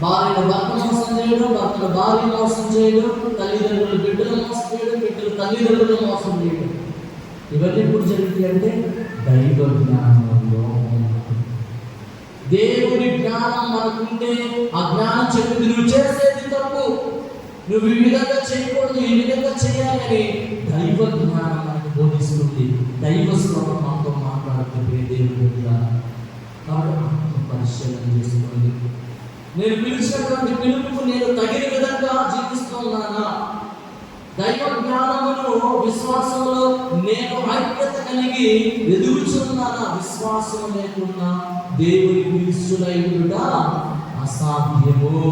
భార్యను భర్త మోసం చేయడం, భర్తను భార్య మోసం చేయడం, తల్లిదండ్రులు బిడ్డలు మోసం చేయడం, బిడ్డలు తల్లిదండ్రులు మోసం చేయడం, ఇవన్నీ ఎప్పుడు జరుగుతాయి అంటే దైవ జ్ఞానంలో. దేవుని జ్ఞానం మనకుంటే ఆ జ్ఞానం చెప్పింది నువ్వు చేసేది తప్పు, నువ్వు ఈ విధంగా చేయకూడదు, ఈ విధంగా చేయాలని దైవ జ్ఞానం మనకు బోధిస్తుంది. దైవ స్వరం మనతో మాట్లాడుతుంది. దేవుని కాబట్టి పరిశీలన చేసుకోండి. నేను పిలిచినటువంటి పిలుపుకు నేను తగిన విధంగా జీవిస్తున్నానా? దైవ జ్ఞానమును విశ్వాసంలో నేను ఐక్యత కలిగి ఎదుగుచున్నానా? విశ్వాసం లేకుండా దేవుని పిలుచులైన అసాధ్యము.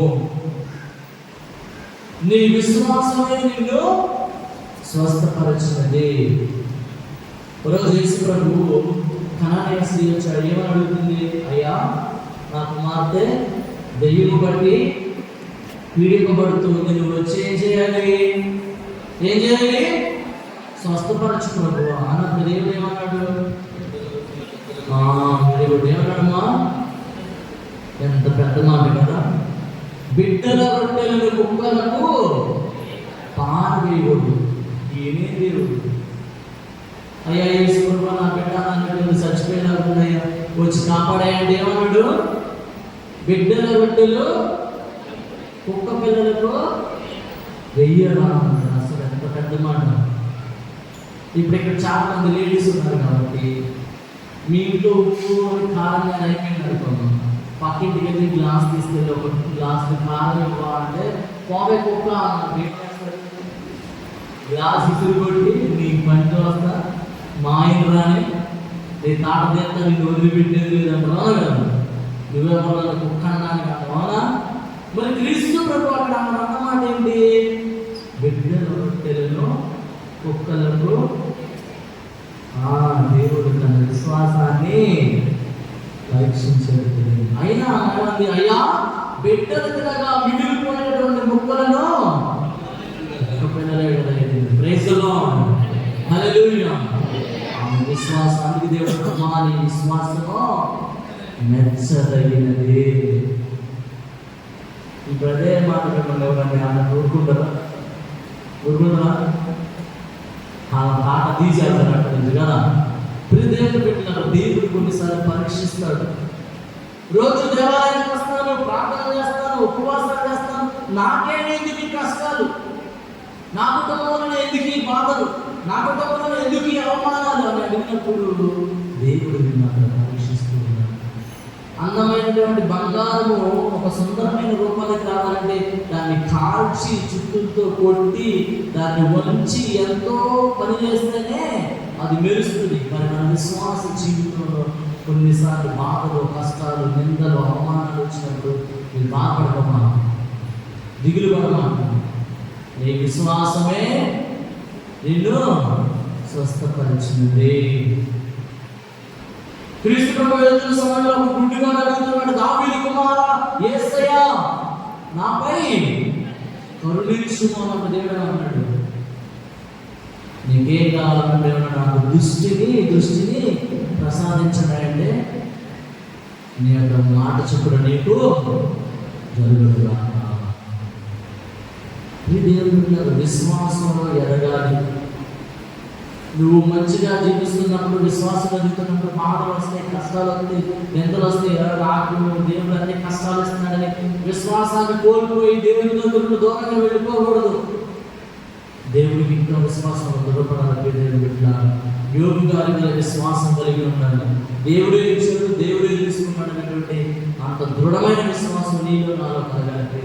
నీ విశ్వాసమే నిన్ను స్వస్థపరచినది. ఒకరోజు యేసు ప్రభువు కనానీయ స్త్రీ వచ్చాడు. ఏమని అడుగుతుంది? అయ్యా, నా కుమార్తె దెయ్యము బట్టి పీడింపబడుతుంది, నువ్వు వచ్చి ఏం చేయాలి? ఏం చేయాలి? స్వస్థపరచు ప్రభువా అన్నప్పుడు దేవుడు ఏమన్నాడు? దేవుడు ఏమన్నాడమ్మా? ఎంత పెద్ద మాట కదా. బిడ్డల రొట్టెలను కుక్కలకు పారవేయకూడదు. ఏమే దేవుడు? అయ్యా యేసు ప్రభువా, నా బిడ్డ అన్నట్టు చచ్చిపోయినాకున్నాయా, వచ్చి కాపాడాయంటే ఏమన్నాడు? బిడ్డల రొట్టెలు కుక్క పిల్లలకు వెయ్యరా. అసలు ఎంత పెద్ద మాట. ఇప్పుడు ఇక్కడ చాలా మంది లేడీస్ ఉన్నారు కాబట్టి మీ ఇంట్లో ఉప్పు కారంగా అయిపోయింది అనుకోండి, పక్కింటికి వెళ్ళి గ్లాస్ తీసుకెళ్ళి ఒక గ్లాస్ కారం ఇవ్వాలంటే పోవే కుక్క గ్లాస్ ఇసురు కొట్టి నీకు పంట వస్తా, మా ఇంటి రాని నీ తాట తీస్తా, నీకు వదిలిపెట్టేది లేదంటున్నావు కదా, నువ్వెవరు కుక్క అన్నాను అవునా? మరి క్రీస్తు ప్రభు అక్కడ అన్నమాట ఏంటి? బిడ్డల రొట్టెలను కుక్కలకు దేవుడు తన విశ్వాసాన్ని పరీక్షించాడు. అయినా ఏమంది? అయ్యా, బిడ్డల తినగా మిగిలిపోయినటువంటి ముక్కలను పిల్లలే కదా విశ్వాసము మెచ్చదగినది. ఇప్పుడు అదే మాట మిమ్మల్ని ఎవరండి ఆయన ఊరుకుంటారా? ఆ పాట తీసేయాలని అక్కడ కదా. ప్రియదేవుడు పెట్టినారు. దేవుడు కొన్నిసార్లు పరీక్షిస్తాడు. రోజు దేవాలయానికి వస్తాను, ప్రార్థన చేస్తాను, ఉపవాసాలు చేస్తాను, నాకేమి ఎందుకు ఈ కష్టాలు, నా కుటుంబంలో ఎందుకు ఈ బాధలు, నా కుటుంబంలో ఎందుకు ఈ అవమానాలు అని అడిగినప్పుడు దేవుడు మిమ్మల్ని పరీక్షిస్తూ ఉన్నాడు. అందమైనటువంటి బంగారము ఒక సుందరమైన రూపానికి రావాలంటే దాన్ని కాల్చి చుట్టూతో కొట్టి దాన్ని వంచి ఎంతో పని చేస్తేనే అది మెరుస్తుంది. మరి మన విశ్వాస జీవితంలో కొన్నిసార్లు బాధలు, కష్టాలు, నిందలు, అవమానాలు వచ్చినప్పుడు మీరు బాధపడమా, దిగులు పడమా. నీ విశ్వాసమే నిన్ను స్వస్థపరిచినది. క్రీస్తు ప్రభు ఎదురు సమయంలో ఒక గుడ్డిగా అడుగుతున్నాడు, దావీదు కుమారా యేసయ్యా నాపై కరుణించుము అన్న దేవుడు అన్నాడు. నీకేం కావాలంటే నాకు దృష్టిని ప్రసాదించడంటే నీ యొక్క మాట చెప్పుడు నీకు జరుగుతుందా. ఈ దేవుడు విశ్వాసంలో ఎదగాలి. నువ్వు మంచిగా జీవిస్తున్నప్పుడు, విశ్వాసం ఎదుగుతున్నప్పుడు బాధలు వస్తాయి, కష్టాలు వస్తాయి, నిందలు వస్తాయి. రాకు దేవుడు అన్ని కష్టాలు ఇస్తున్నాడని విశ్వాసాన్ని కోల్పోయి దేవుని దగ్గరకు దూరంగా వెళ్ళిపోకూడదు. దేవుడికి ఇంకా విశ్వాసం దృఢపడాలి. దేవుడు పెట్టాలి. యోగి గారి మీద విశ్వాసం కలిగి ఉండాలి. దేవుడే ఇచ్చాడు, దేవుడే తీసుకున్నాడు అనేటువంటి అంత దృఢమైన విశ్వాసం నీలో నాలో కలగాలి.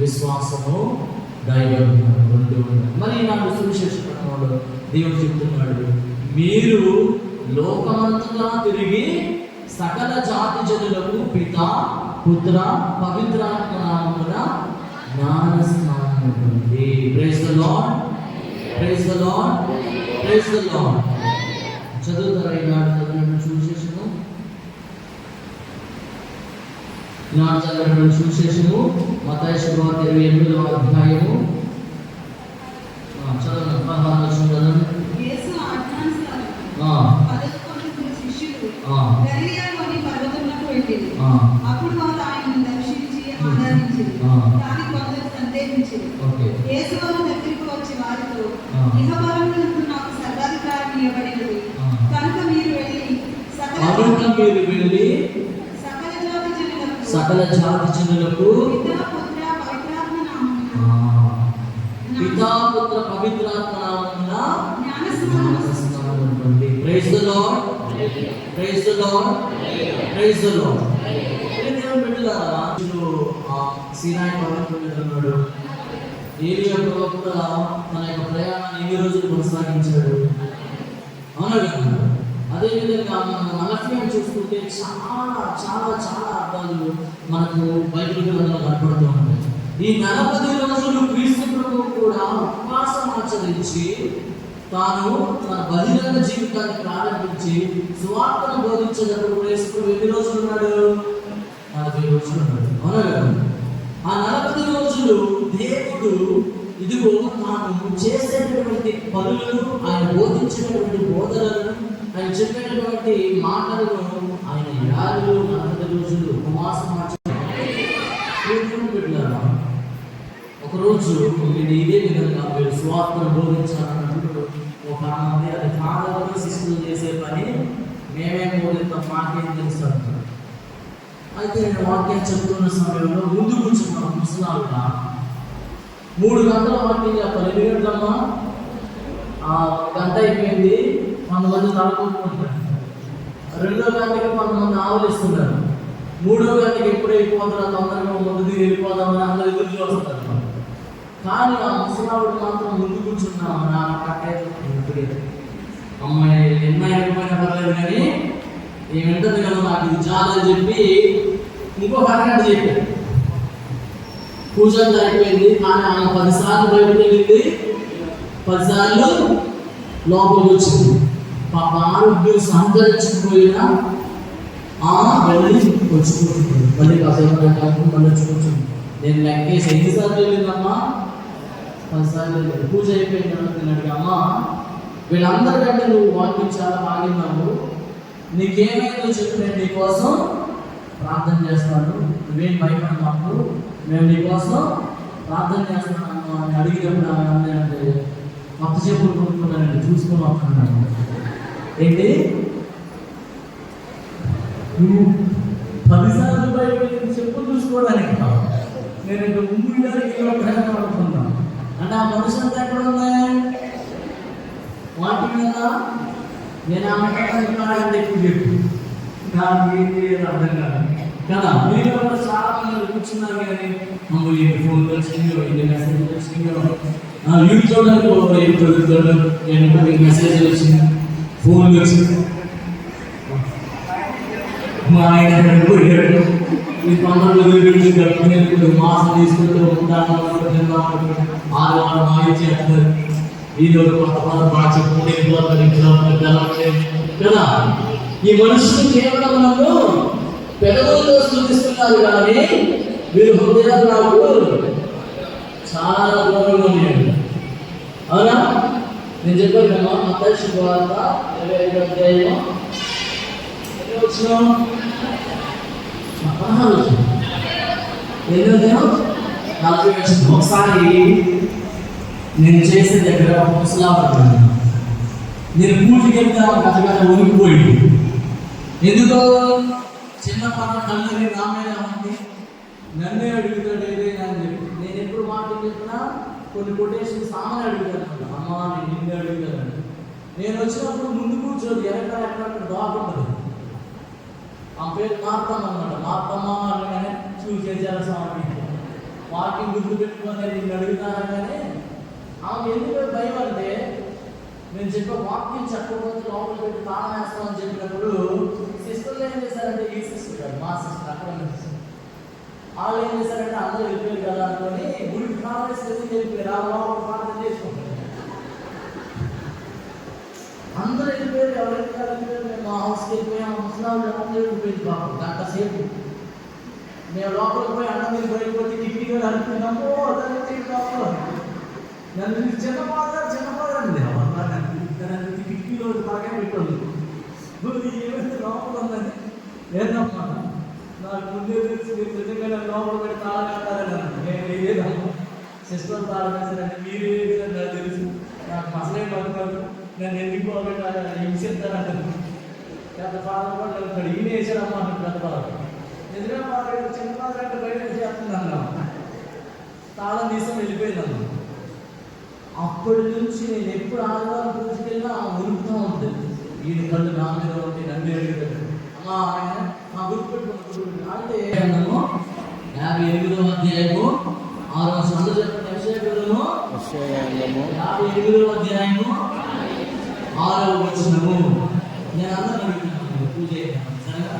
విశ్వాసము దైవం రెండు ఉండాలి. మరి నాకు సువిశేష పట్టణంలో దేవుడు చెప్తున్నాడు, మీరు లోకమంతగా తిరిగి సకల జాతి జనులకు పితా, పుత్ర, పవిత్రాత్మ నామమున జ్ఞాన స్నానం ఇవ్వండి. Praise the lord, praise the lord, praise the Lord. చదువుతారా ఈనాడు చదివినటువంటి సువిశేషము? ఈనాడు చదివినటువంటి సువిశేషము మత్తయి శుభవార్త 28వ అధ్యాయము చదవండి. 16వ వచనం చదవండి. యేసు ఆజ్ఞానుసారం 11 శిష్యులు గలిలయలోని పర్వతములకు వెళ్ళిరి. అప్పుడు వారు ఆయనను దర్శించి ఆరాధించిరి. కానీ కొందరు సందేహించిరి. యేసు వారి దగ్గరికి వచ్చి వారితో, ఇహపరమునందు నాకు సర్వాధికారం ఇవ్వబడినది, కనుక మీరు వెళ్ళి సకల జాతి జనులకు పితా, పుత్ర, పవిత్రాత్మ నామమున జ్ఞానస్నానం ఇవ్వండి. Praise the lord, praise the lord, praise the Lord. దేవుని బిడ్డలారా, సీనాయి పర్వతం మీద ఉన్నాడు. ఏలియా ప్రవక్త తన యొక్క ప్రయాణాన్ని ఎన్ని రోజులు కొనసాగించాడు. అవునా కదా? అదేవిధంగా మనం మలఫీని చూసుకుంటే చాలా చాలా చాలా అర్థాలు మనకు బైబిల్ గ్రంథంలో కనపడుతూ ఉంటాయి. ఈ 40 రోజులు క్రీస్తు ప్రభువు కూడా ఉపవాసం ఆచరించి తాను తన బహిరంగ జీవితాన్ని ప్రారంభించి సువార్తను బోధించేటప్పుడు యేసు ఎన్ని రోజులు ఉన్నాడు? 40 రోజులు ఉన్నాడు. అవునా కదా? ఆ 40 రోజులు దేవుడు ఇదిగో తాను చేసేటటువంటి పనులను, ఆయన బోధించేటటువంటి బోధనలను, ఆయన చెప్పేటటువంటి మాటలను ఆయన 40 రోజులు ఉపవాసం పెట్టారా. ఒకరోజు నేను ఇదే విధంగా మీరు సువార్తను బోధించాలన్నప్పుడు ఒక మంది అది ఫాదర్లు శిష్యులు చేసే పని మేమేం బోధిస్తాం, మాకేం తెలుసు అంటారు. అయితే నేను వాక్యం చెప్తున్న సమయంలో ముందు కూర్చున్నాను ముసలాగా 3 గంటల వాక్యం చెప్పాలి. 2 గంటలమ్మా, గంట అయిపోయింది, కొంతమంది తలకొట్టుకుంటారు. 2వ గంటకి కొంతమంది ఆవలిస్తున్నారు. 3వ గంటకి ఎప్పుడు అయిపోతారో తొందరగా ముందు వెళ్ళిపోదామని అందరూ ఎదురు చూస్తారు. కానీ ఆ ముసలావుడు మాత్రం ముందు కూర్చున్నాము. నా కట్టే అమ్మాయి ఎన్న అయిపోయినా పర్లేదు కానీ ఏమింటది కదా నాకు ఇది చాలని చెప్పి ఇంకొక అరగంట చెప్పాడు. పూజ అయిపోయింది, కానీ ఆమె 10 సార్లు బయటకు వెళ్ళింది, 10 సార్లు లోపలికి వచ్చింది. పాప ఆరోగ్యం సహకరించకపోయినా వెళ్ళి వచ్చుకుంటుంది. మళ్ళీ కాసేపు మళ్ళీ వచ్చుకుంటుంది. నేను లెక్కేసి 5 సార్లు వెళ్ళిందమ్మా, 10 సార్లు వెళ్ళింది. పూజ అయిపోయిన తర్వాత నేను అడిగా, అమ్మా వీళ్ళందరికంటే నువ్వు వాక్యం చాలా బాగున్నావు, నీకేమైందో చెప్పు, నేను నీకోసం ప్రార్థన చేస్తాను, నువ్వేం భయపడమాకు, మేము నీకోసం ప్రార్థన చేస్తున్నాను అని అడిగినప్పుడు అంటే కొత్త చెప్పులు కొనుక్కున్నానండి, చూసుకొని వస్తున్నాను. ఏంటి నువ్వు 10 సార్లు బయటకు చెప్పులు చూసుకోవడానికి నేను ఇంకా ముందు ప్రయత్నం అనుకున్నాను. అంటే ఆ మనిషి అంతా ఎక్కడ ఉన్నాయి? వాటి మీద నేను ఆమె ఎక్కువ చెప్పు, నాకు ఏం చేయాలి అర్థం కాదు కదా. మీరు కూడా చాలా మంది కూర్చున్నారు కానీ మమ్మల్ని ఎన్ని ఫోన్ వచ్చినాయో, ఎన్ని మెసేజ్లు వచ్చినాయో, యూట్యూబ్లో మెసేజ్లు వచ్చినాయి, ఫోన్లు వచ్చినాయి. మా ఆయన పోయాడు, ఈ పండుగలు మాసం తీసుకుంటూ ఉంటాను, 6 వారం మాయ చేస్తారు, ఇది ఒక కొత్త పదం బాగా చెప్పుకుంటే కదా. ఈ మనుషులు కేవలం నన్ను పెదవులతో స్థుతిస్తున్నారు కానీ వీరు హృదయాలు నాకు చాలా దూరంగా ఉన్నాయి. అవునా? నేను చెప్పాను కదా, మత్తయి శుభవార్త 25వ అధ్యాయం వచ్చిన 40 ఒకసారి నేను చేసే దగ్గర ముసలాపడ్డాను. నేను పూజకి వెళ్తాను, గతగత ఉనికిపోయింది. ఎందుకో చిన్న పన్న కళ్ళని నా మీద ఉంది, నన్నే అడుగుతాడు ఏదైనా అని చెప్పి. నేను ఎప్పుడు మాటలు చెప్పినా కొన్ని కొటేషన్ సామాన్ అడుగుతాను, అమ్మా నేను నిన్ను అడుగుతాను. నేను వచ్చినప్పుడు ముందు కూర్చోదు, ఎక్కడ దాకుంటుంది. ఆ పేరు మార్తమ్మ అన్నమాట. మార్తమ్మ అనగానే చూసేసారు స్వామి, వాకింగ్ గుర్తు పెట్టుకొని నిన్ను అడుగుతానగానే ఆమె ఎందుకు భయం అంటే, నేను చెప్పే వాక్యం చెప్పకపోతే లోపల పెట్టి తాళం వేస్తామని చెప్పినప్పుడు సిస్టర్లు ఏం చేశారంటే, ఈ సిస్టర్ కాదు మా సిస్టర్, అక్కడ వాళ్ళు ఏం చేశారంటే అందరూ వెళ్ళిపోయారు కదా అనుకొని గుడికి తాళం వేసి వెళ్ళిపోయారు. ఆ లోపల ప్రార్థన చేసుకుంటారు, అందరూ వెళ్ళిపోయారు. ఎవరైతే వెళ్ళిపోయారు, మేము మా హౌస్కి వెళ్ళిపోయాం. ముసలాళ్ళు ఎవరు వెళ్ళిపోయింది పాపం గంట సేపు. మేము లోపలికి పోయి అన్నం మీద పోయిపోతే కిటికీ కూడా అనుకున్నాము, నన్ను చిన్నపాదండి నన్ను కిటికీలో బాగా పెట్టాడు. ఏమైతే లోపల ఉందని ఏందమ్మా నాకు ముందే తెలిసి మీరు నిజంగా లోపల పెట్టి తాళం వేస్తారని. నేను ఏదమ్మా సిస్టర్ తాళం వేస్తారంటే మీరు ఏదని నాకు తెలుసు, నాకు అసలే పడుతున్నారు, నన్ను ఎందుకు పోగొట్టాలి హింసిస్తారంటారు. పెద్ద ఫాదర్ కూడా వెళ్తాడు, ఈయన వేసాడమ్మా అని పెద్ద ఫాదర్. నిజంగా ఫాదర్ చిన్న ఫాదర్ అంటే బయట చేస్తుందన్నా, తాళం తీసుకొని వెళ్ళిపోయిందమ్మా. అప్పటి నుంచి నేను ఎప్పుడు ఆదివారం పూజకెళ్ళినా ఉరుకుతూ ఉంటుంది. ఈయన కళ్ళు నా మీద ఉంటే నన్ను అడుగుతాడు, అమ్మా ఆయన మా గుర్తుపెట్టుకున్న అంటే 58వ అధ్యాయము 6వ సందు చెప్పండి. 58వ అధ్యాయము 6వ వచనము. నేను అందరూ అడుగుతున్నాను పూజ సరేనా,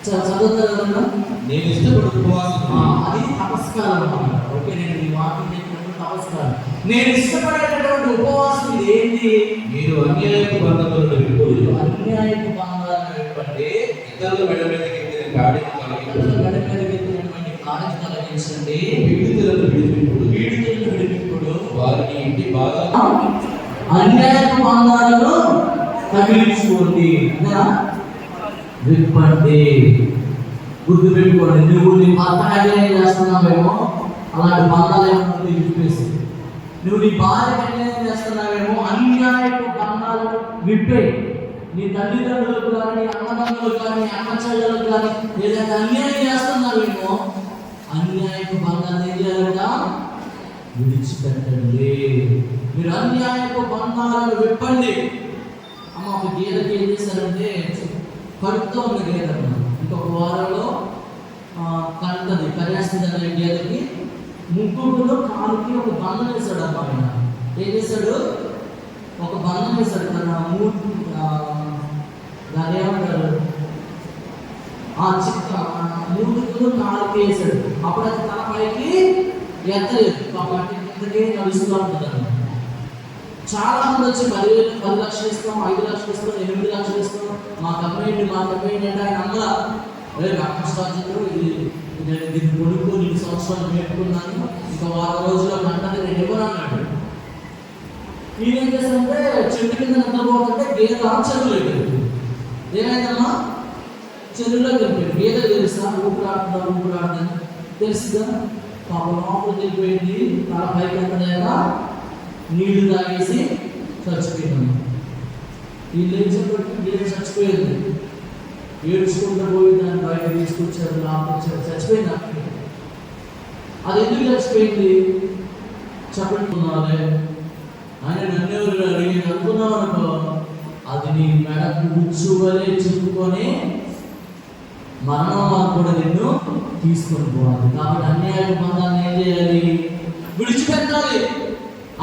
చదువుతారా? నేను ఇష్టపడు ఉపవాసం అది తపస్కారం అన్నమాట. ఓకే, నేను ఈ వాక్యం చెప్పినప్పుడు తపస్కారం. నేను ఇష్టపడేటటువంటి ఉపవాసం ఇది ఏంటి? మీరు అన్యాయపు బంధములను విడిపోయి, అన్యాయపు బంధాలను విడిపండి, ఇతరుల మెడ మీదకి ఎక్కిన కాడిని తొలగించండి, పీడితులను విడిపింపుడు, వారిని ఇంటి బాగా అన్యాయపు బంధాలను తగిలించుకోండి, విప్పండి. గుర్తు పెట్టుకోండి, నువ్వు నీ భర్త అన్యాయం చేస్తున్నావేమో అలాంటి బంధాలు ఏమన్నా విప్పేసి, నువ్వు నీ భార్యకి అన్యాయం చేస్తున్నావేమో అన్యాయపు బంధాలను విప్పే. నీ తల్లిదండ్రులకు కానీ అన్నదమ్ములకు కానీ అక్క చెల్లెలకు కానీ ఏదైనా అన్యాయం చేస్తున్నావేమో అన్యాయపు బంధాలు ఏం చేయాలంట? విడిచిపెట్టండి. మీరు అన్యాయపు బంధాలను విప్పండి. అమ్మ ఒక గేదెకి ఏం చేశారంటే కడుపుతో ఉన్న గేదె ఇంకొక వారంలో కడుతుంది, కరేస్తుంది అనే గేదెకి ముగ్గురులో కాలుకి ఒక బంధం వేశాడు. అమ్మ ఆయన ఏం చేశాడు? ఒక బంధం వేశాడు. తన దాని ఏమంటారు మూడులో కాలుకి వేశాడు. అప్పుడు అది తన పైకి ఎత్తలేదు, కాబట్టి కిందకే నడుస్తూ ఉంటుంది. చాలా మంది వచ్చి 10 లక్షలు ఇస్తాం, 5 లక్షలు ఇస్తాం, 8 లక్షలు ఇస్తాం, మా కంపెనీ అంటే ఆయన అందరూ రాష్ట్రాలు దీన్ని కొనుక్కొని 2 సంవత్సరాలు పెట్టుకున్నాను, ఇంకా 10 రోజుల్లో కంటే నేను ఇవ్వను అన్నాడు. ఈయన ఏం చేశారంటే చెట్టు కింద నిద్రపోతుంటే గేదె చెరువులు ఎక్కింది. ఏమైందమ్మా? చెరువులో వెళ్ళిపోయింది. ఏదో తెలుసా? ఊపిరాడుతుందని తెలుసుగా. పాప లోపలికి వెళ్ళిపోయింది. తల పైకి ఎక్కలేక నీళ్లు తాగేసి చచ్చిపోయిందమ్మా. వీళ్ళు ఏం చెప్పి చచ్చిపోయింది. ఏడ్చుకుంటూ పోయి దాన్ని బయట తీసుకొచ్చారు, లాక్కొచ్చారు, చచ్చిపోయింది. అక్కడికి అది ఎందుకు చచ్చిపోయింది చెప్పండి. ఆయన నన్నెవరు అడిగి అనుకున్నావు అనుకో, అది నీ మెడకు కూర్చోవలే చెప్పుకొని మరణం కూడా నిన్ను తీసుకొని పోవాలి. కాబట్టి అన్యాయ బంధాన్ని ఏం చేయాలి? విడిచిపెట్టాలి.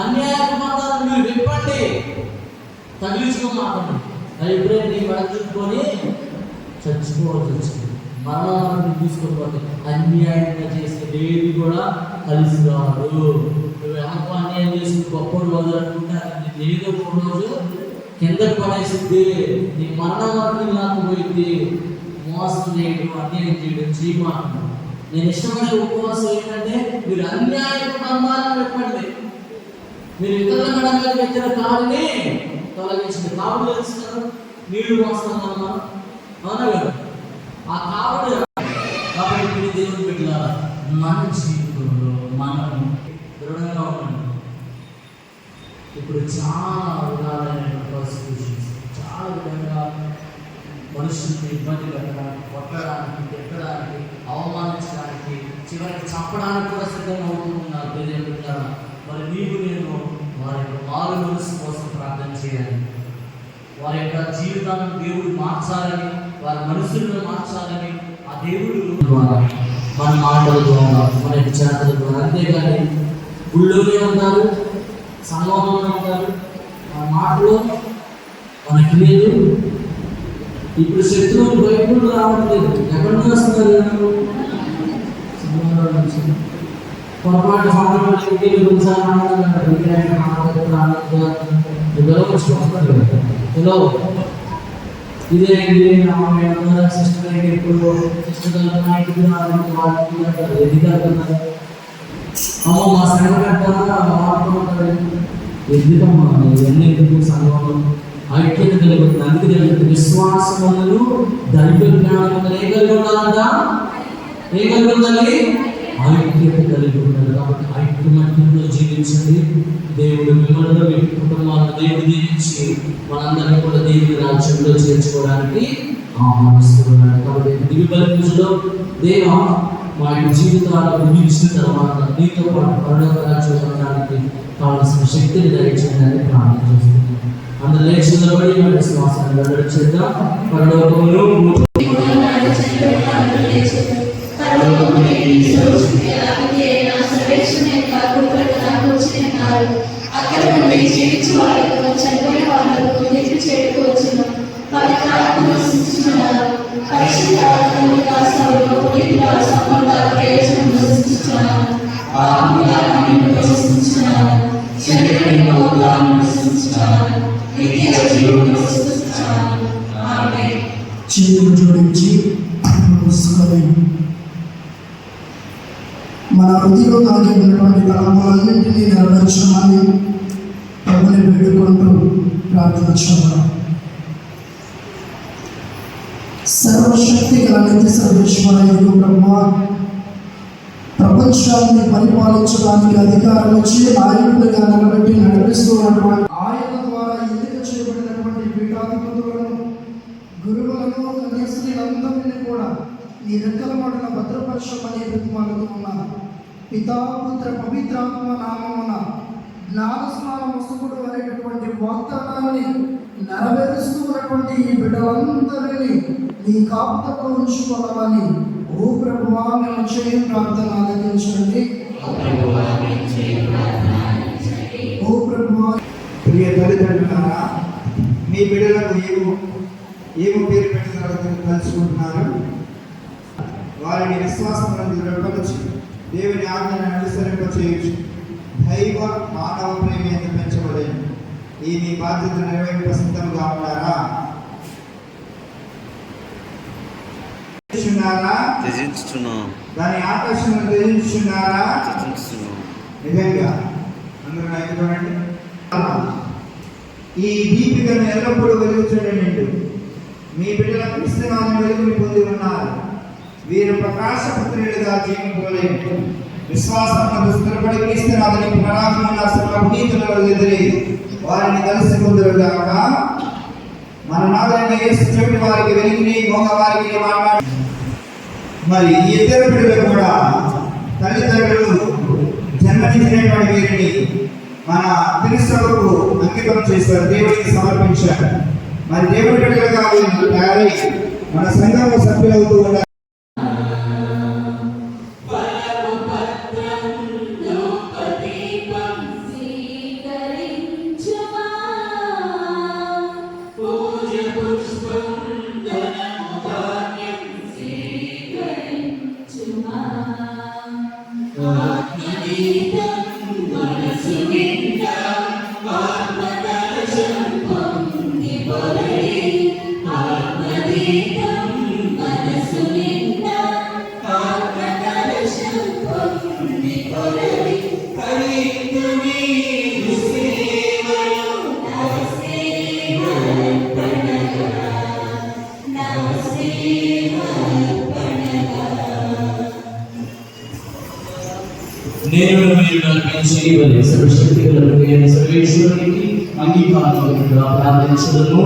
అన్యాయ బంధాలను మీరు విప్పండి, తగిలించుకోమాకండి. అది ఎప్పుడైతే నీ మెడ చుట్టుకొని చచ్చిపోవాల్సి వచ్చింది, మరణాలను తీసుకొని పోతే అన్యాయంగా చేసే ఏది కూడా కలిసి రాదు. నువ్వు ఎవరికో అన్యాయం చేసి గొప్పడు వదలనుకుంటే అది ఏదో ఒక రోజు కిందకు పడేసింది. నీ మరణం వరకు నాకు పోయింది. మోసం చేయడం, అన్యాయం చేయడం చేయమాకు. నేను ఇష్టమైన ఉపవాసం ఏంటంటే మీరు అన్యాయ బంధాలను పెట్టండి. మీరు ఇతరుల మెడ పెట్టిన కాడిని తొలగించండి. కావుడు తెలుస్తున్నారు, నీళ్లు పోస్తానమ్మా, అవునా కదా? ఆ కావుడు కాబట్టి మీరు దేవుని పెట్టాల మన జీవితంలో మనం దృఢంగా ఉండండి. ఇప్పుడు చాలా విధాలైన పర్సిక్యూషన్స్, చాలా విధంగా మనుషుల్ని ఇబ్బంది పెట్టడానికి, కొట్టడానికి, తిట్టడానికి, అవమానించడానికి, చివరికి చంపడానికి కూడా సిద్ధంగా అవుతున్నారు తెలియజేస్తున్నారు. మరి నీవు నేను వారి యొక్క మారు మనసు కోసం ప్రార్థన చేయాలి. వారి యొక్క జీవితాన్ని దేవుడు మార్చాలని, వారి మనసులను మార్చాలని ఆ దేవుడు ద్వారా మన మాటల ద్వారా, మన యొక్క చేతల ద్వారా, అంతేగాని గుళ్ళోనే ఉంటారు, సంఘంలోనే ఉంటారు, మన మాటలు మనకి లేదు. ఇప్పుడు శత్రువులు బయటకు రావట్లేదు. ఎక్కడి నుంచి వస్తున్నారు? పొరపాటు ఇదేంటి సిస్టర్ ఇప్పుడు సిస్టర్ అమ్మ మా సంఘ కట్టారు ఎందుకమ్మా ఇవన్నీ ఎందుకు? సంఘంలో ఐక్యత కలిగి ఉంటుంది. అందుకే తెలియదు విశ్వాసములను దైవ జ్ఞానం ఏ కలిగి ఉండాలంట? ఏ కలిగి ఉండాలి? ఐక్యత కలిగి ఉండాలి. కాబట్టి ఐక్యమత్యంలో జీవించండి. దేవుడు మిమ్మల్ని, మీ కుటుంబాలను దేవుడు దీవించి మనందరినీ కూడా దేవుని రాజ్యంలో చేర్చుకోవడానికి ఆహ్వానిస్తున్నాడు. కాబట్టి దిగుబడి పూజలో దేవ మా యొక్క జీవితాలను ముగించిన తర్వాత నీతో పాటు పరలోక రాజ్యం ఉండడానికి కావలసిన శక్తిని దయచేయడానికి ప్రార్థన చేస్తున్నాను. అందరూ లేచి నిలబడి మన విశ్వాసాన్ని వెల్లడి చేద్దాం. పరలోకములో అక్కడ నుండి జీవించి వాళ్ళకు చనిపోయిన వాళ్ళకు నిధి చేరుకోవచ్చు. చేతులు జోడించి మూసుకొని మన హృదయంలో దాగి ఉన్నటువంటి తలంపులన్నింటినీ నెరవేర్చమని ప్రభుని వేడుకుంటూ ప్రార్థించున్నాం. సర్వశక్తి గల నిత్య సర్వేశ్వరుడు బ్రహ్మ ప్రపంచాన్ని పరిపాలించడానికి అధికారం వచ్చి నాయకుడిగా నిలబెట్టి నడిపిస్తూ ఉన్నటువంటి ఆయన ద్వారా ఎన్నిక చేయబడినటువంటి పీఠాధిపతులను, గురువులను, కన్యాస్త్రీలందరినీ కూడా ఈ రెక్కల మడున భద్రపరచమని బతిమాలుతూ ఉన్నాను. పితా, పుత్ర, పవిత్రాత్మ నామమున జ్ఞానస్నానం వస్తువుడు అనేటటువంటి వాగ్దానాన్ని నెరవేరుస్తూ ఉన్నటువంటి ఈ బిడ్డలందరినీ నీ కాపుతలో ఉంచుకోవాలని ఓ ప్రభువా మేము చేయ ప్రార్థన ఆలకించండి. ఓ ప్రభువా. ప్రియ తల్లిదండ్రులారా, మీ బిడ్డలకు ఏమో పేరు పెట్టాలని తలుచుకుంటున్నారు. వారిని విశ్వాసములను దృఢపరచి దేవుని ఆజ్ఞను అనుసరింపచేయచ్చు. దైవ మానవ ప్రేమ ఎంత పెంచబడేది. ఈ మీ బాధ్యత నెరవేర్ప సిద్ధంగా ఉన్నారా? దాని ఆకర్షణ త్యజించుచున్నారా? నిజంగా అందరూ చూడండి. ఈ దీపికను ఎల్లప్పుడూ వెలుగుచుండండి. మీ బిడ్డల క్రీస్తునామమున వెలుగుని పొంది ఉన్నారు. వీరు ప్రకాశపుత్రులుగా జీవింపలేరు. విశ్వాసమునందు స్థిరపడి క్రీస్తునాథుని పునరాగమన పునీతులలో ఎదురై వారిని కలిసి పొందురుగాక. మన నాథుడైన యేసు చెవిటి వారికి వెలిగిని, మోగ వారికి మాట్లాడి. మరి ఈ ఇద్దరు బిడ్డలు కూడా తల్లిదండ్రులు జన్మనిచ్చినటువంటి వీరిని మన తిరుసభకు అంకితం చేశారు, దేవుడికి సమర్పించారు. మరి దేవుడి బిడ్డలుగా వీళ్ళు తయారై మన సంఘంలో సభ్యులవుతూ ఉన్నారు. నేను మీరు నడిపించి వారి సర్వశక్తి గల సర్వేశ్వరునికి అంగీకారంగా ప్రార్థించదను.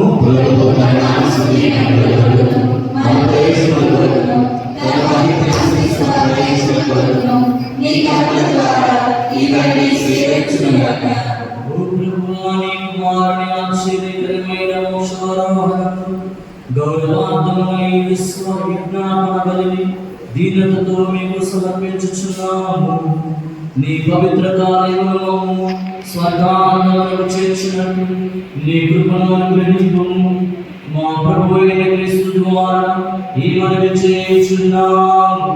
గౌరవార్థమై విశ్వ విజ్ఞాపన బలిని దీనతతో మీకు సమర్పించుచున్నాము. నీ పవిత్ర కార్యములను స్వర్గానికి చేర్చినట్టు నీ కృపను అనుగ్రహించుము. మా ప్రభువు అయిన క్రీస్తు ద్వారా ఈ మనవి చేయుచున్నాము.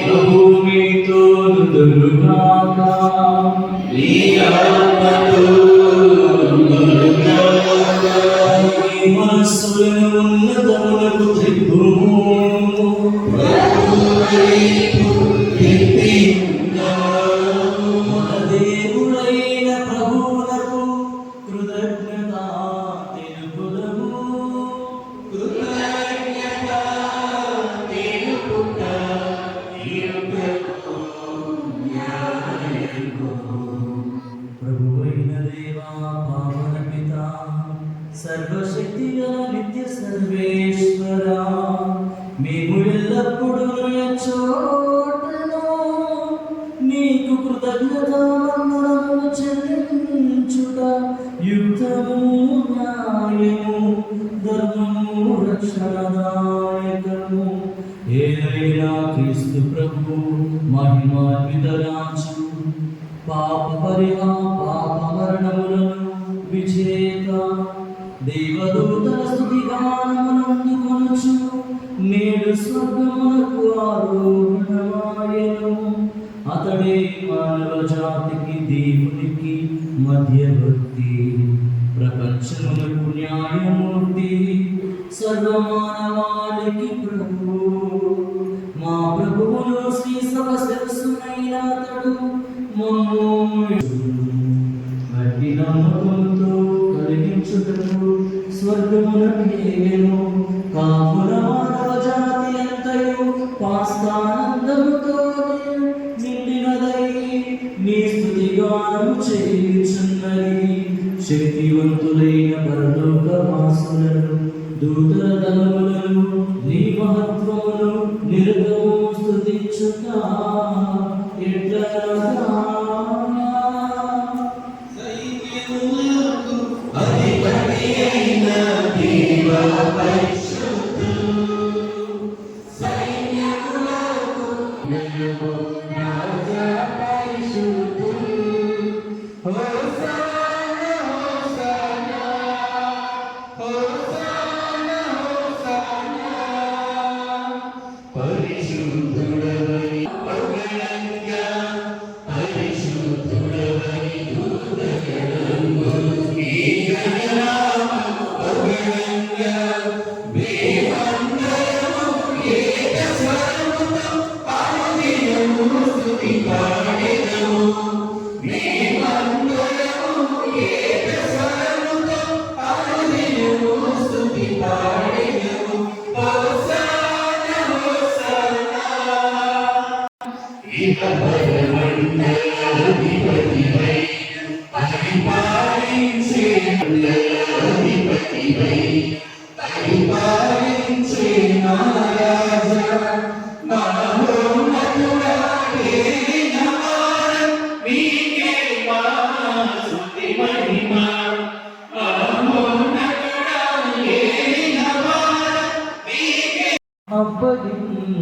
ప్రభువు మీతో నుండుగాక. నీ ఆత్మతో మీ మనస్సులను ఉన్నతములకు త్రిప్పుము. మన దేవుడైన ప్రభువులకు కృతజ్ఞత తెలుపుదము. ప్రభువైన దేవా, పావన పిత, సర్వశక్తి గల నిత్య సర్వేశ్వర, మేము ఎల్లప్పుడూ చోటను నీకు కృతజ్ఞతావందనము చెల్లించుట యుక్తము, న్యాయము, ధర్మము, రక్షణదాయకము. ఏదైనా క్రీస్తు ప్రభు మహిమాన్విత రాజు, పాప మరణములను విజేత, దేవదూతల స్తుతి గానమునందుకొనుచు నేడు స్వర్గమునకు ఆరోహణమాయెను. అతడే మానవ జాతికి దేవునికి మధ్యవర్తి, ప్రపంచమునకు న్యాయమూర్తి, సర్వమానవాళికి ప్రభు. మా ప్రభువును శ్రీ సభ శిరస్సునైన అతడు మమ్ము గట్టి నమ్మకంతో కలిగించుటకు స్వర్గమునకేగెను. కాపున మానవ జాతి అంతయు పాస్తానందముతో నిండినదై నీ స్తుతిగానము చేయుచున్నది. శక్తివంతులైన పరలోక వాసులను, దూతల దళములను నీ మహత్వమును నిరతము స్తుతించుట ఎట్లనగా Hallelujah.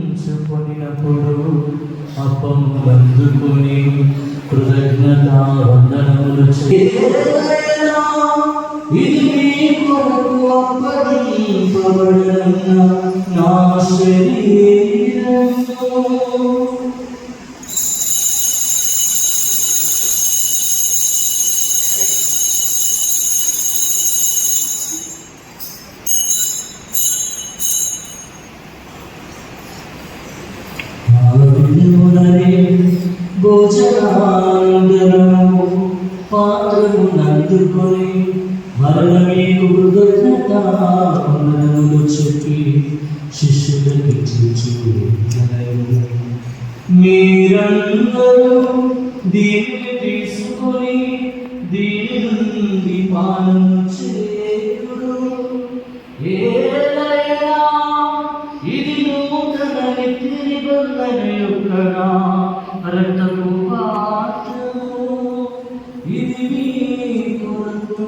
అప్పగించుకొనినప్పుడు అప్పం అందుకొని కృతజ్ఞత వందనములు చేయాలా. ఇది మీ కొరకు అప్పగింపబడిన నా శరీరము. భోజనానందరము పాత్రము నందుకొని మరల మీకు కృతజ్ఞత వందనములు చెప్పి శిష్యులకు ఇచ్చుచు మీరందరూ దీనిని తీసుకొని దీని నుండి పానం చేయుడు. ఏలైనా ఇది నూతన నిత్య నిబంధన యొక్క నా రక్తపు పాత్రము. ఇది మీ కొరకు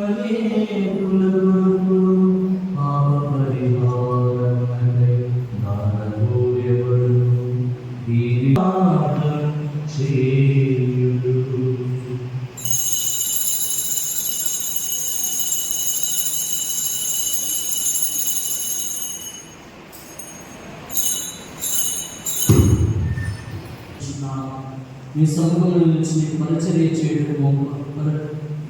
అనేకుల కొరకు పాప పరిహారమునకై దానపోయబడును. దీని పానం చేయుడు. మీ సముఖంలో నుంచి మీకు పరిచర్య చేయడం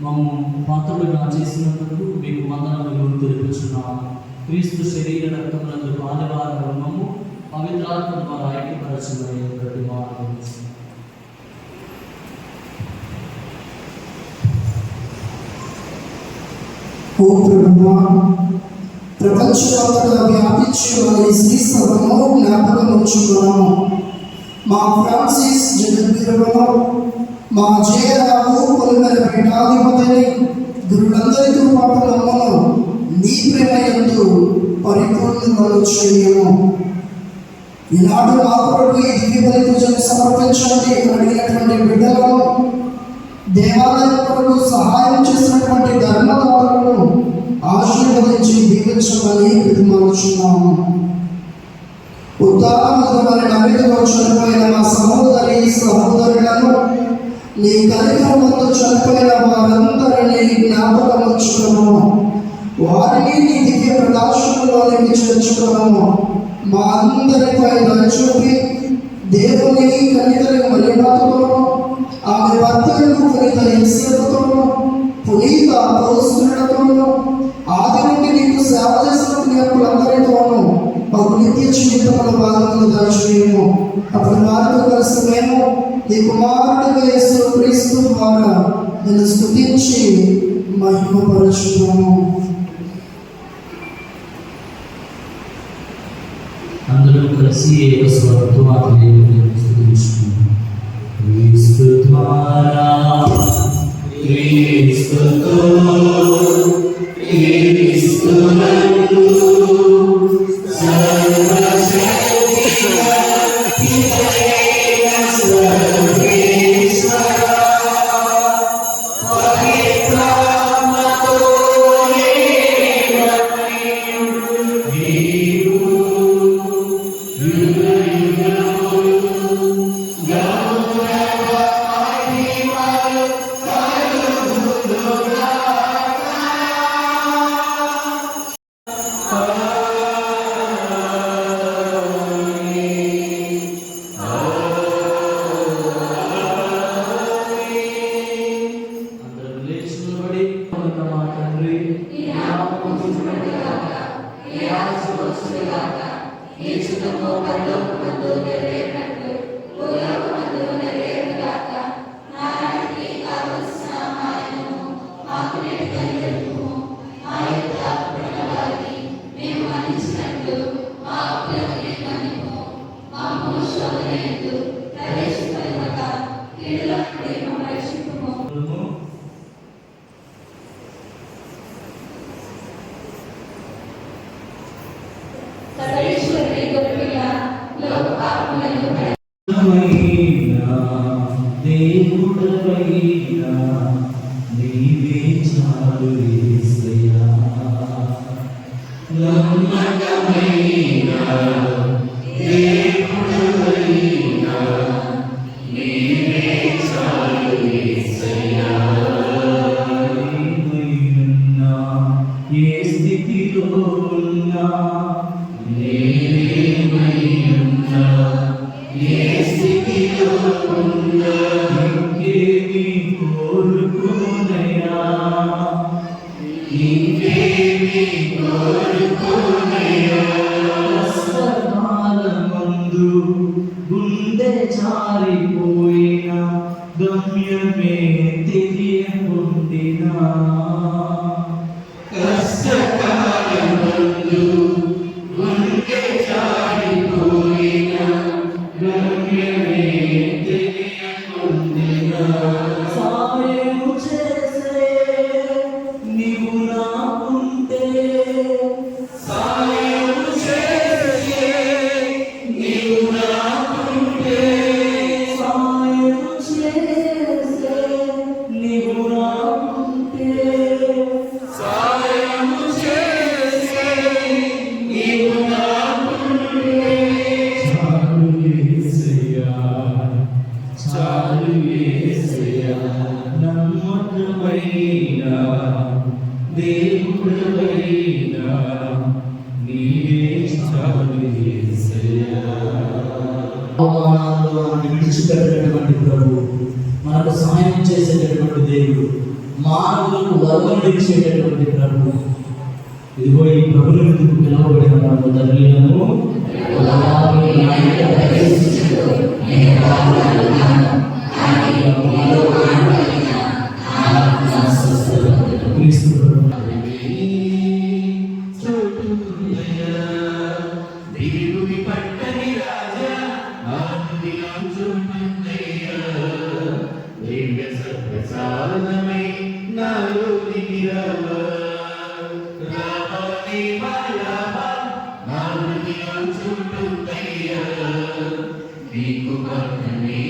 మమ్మల్ని పాత్రలుగా చేసినందుకు మీకు వందనములు తెలుపుచున్నాము. క్రీస్తు శరీర రక్తములందు పాలువారు మమ్ము పవిత్రాత్మ ద్వారా ఐక్యపరచమని ప్రతిమానం. ఓ ప్రభువా, ప్రపంచవ్యాప్తంగా వ్యాపించిన ఈ శ్రీ సభను జ్ఞాపకం ఉంచుకున్నాము. మా ఫ్రాన్సిస్ జగద్గురువును, మా జయరావు పొలిమేర పీఠాధిపతిని, గురువులందరితో పాటు మమ్మను నీ ప్రేమ యందు పరిపూర్ణులను చేయము. ఈనాడు మా కొరకు ఈ దివ్య బలి పూజను సమర్పించండి అడిగినటువంటి బిడ్డలను, దేవాలయం కొరకు సహాయం చేసినటువంటి ధర్మదాతలను ఆశీర్వదించి దీవించమని ప్రతిమాలుచున్నాము. ఉదాహరణమైన నమ్మికలో చనిపోయిన మా సహోదరి సహోదరులను, నీ కలిగినందు చనిపోయిన వారందరినీ జ్ఞాపకం ఉంచుకున్నాము. వారిని నీ దివ్య ప్రకాశంలోనికి చేర్చుకున్నాము. మా అందరిపై దయచూపి దేవుని కన్నికల మర్యాదతోనూ, ఆమె భర్తలను పునీత యేసేపుతోనూ, పునీత అపోస్తలులతోనూ, ఆది నుండి నీకు సేవ చేసిన పుణ్యాత్ములందరితోనూ మాకు నిత్య జీవితంలో భాగములు దయచేయము. అప్పుడు వారితో కలిసి మేము నీ కుమారుడు యేసు క్రీస్తు ద్వారా నిన్ను స్తుతించి మహిమపరచుదాము. అందరూ కలిసి ఏక స్వరంతో ఆ దేవుని స్తుతించుకుందాం. క్రీస్తు ద్వారా క్రీస్తుతో క్రీస్తునందు Oh శోధనయందు ప్రవేశింపనివ్వక కీడుల నుండి మమ్మల్ని రక్షింపుము. సర్వేశ్వరుని గొర్రెపిల్ల లోక పాపములను దేవుడవైనా నీవే చాలు యేసయ్యా. నమ్మకమైన దేవుడవైనా నీవే చాలు యేసయ్యా. ఏమైనా ఏ స్థితిలో ఉన్నా నేనేమైనా ఏ స్థితిలో ఉన్నా ఇంకేమి కోరుకోనయ్యా, ఇంకేమి కోరుకోనయ్యా. కష్టకాలమందు గుండె జారిపోయిన గమ్యమే తెలియకుండినా, కష్టకాలమందు గుండె జారిపోయిన గమ్యమే తెలియకుండినా, సాయము చేసే నీవు నాకుంటే, సాయము చేసే నీవు నాకుంటే, సాయము చేసే నీవు నాకుంటే, సాయము చేసే నీవు నాకుంటే. చాలు యేసయ్యా, చాలు యేసయ్యా. నమ్మకమైన దేవుడవైనా నీవే చాలు యేసయ్యా. అవమానాల్లో మనల్ని విడిచిపెట్టేటువంటి ప్రభు, మనకు సహాయం చేసేటటువంటి దేవుడు, మానవులకు వరములు ఇచ్చేటటువంటి ప్రభు. ఇదిగో ఈ ప్రభుల మీదకు పిలువబడిన మనము ధన్యులము. అలాగే ఆయన ప్రవేశించుటకు నేను పాపులనున్నాను. ఆయన మాలో ఆనందమైన ఆత్మ స్వస్థత క్రీస్తు ప్రభు. దేవుని పట్టని రాజా ఆనందిలో చూపుందయ్యా. దివ్య సత్ప్రసాదమై నాలో దిగిరావా. రావణి మాయావా నా హృదయం చూపుందయ్యా. నీకు పట్టని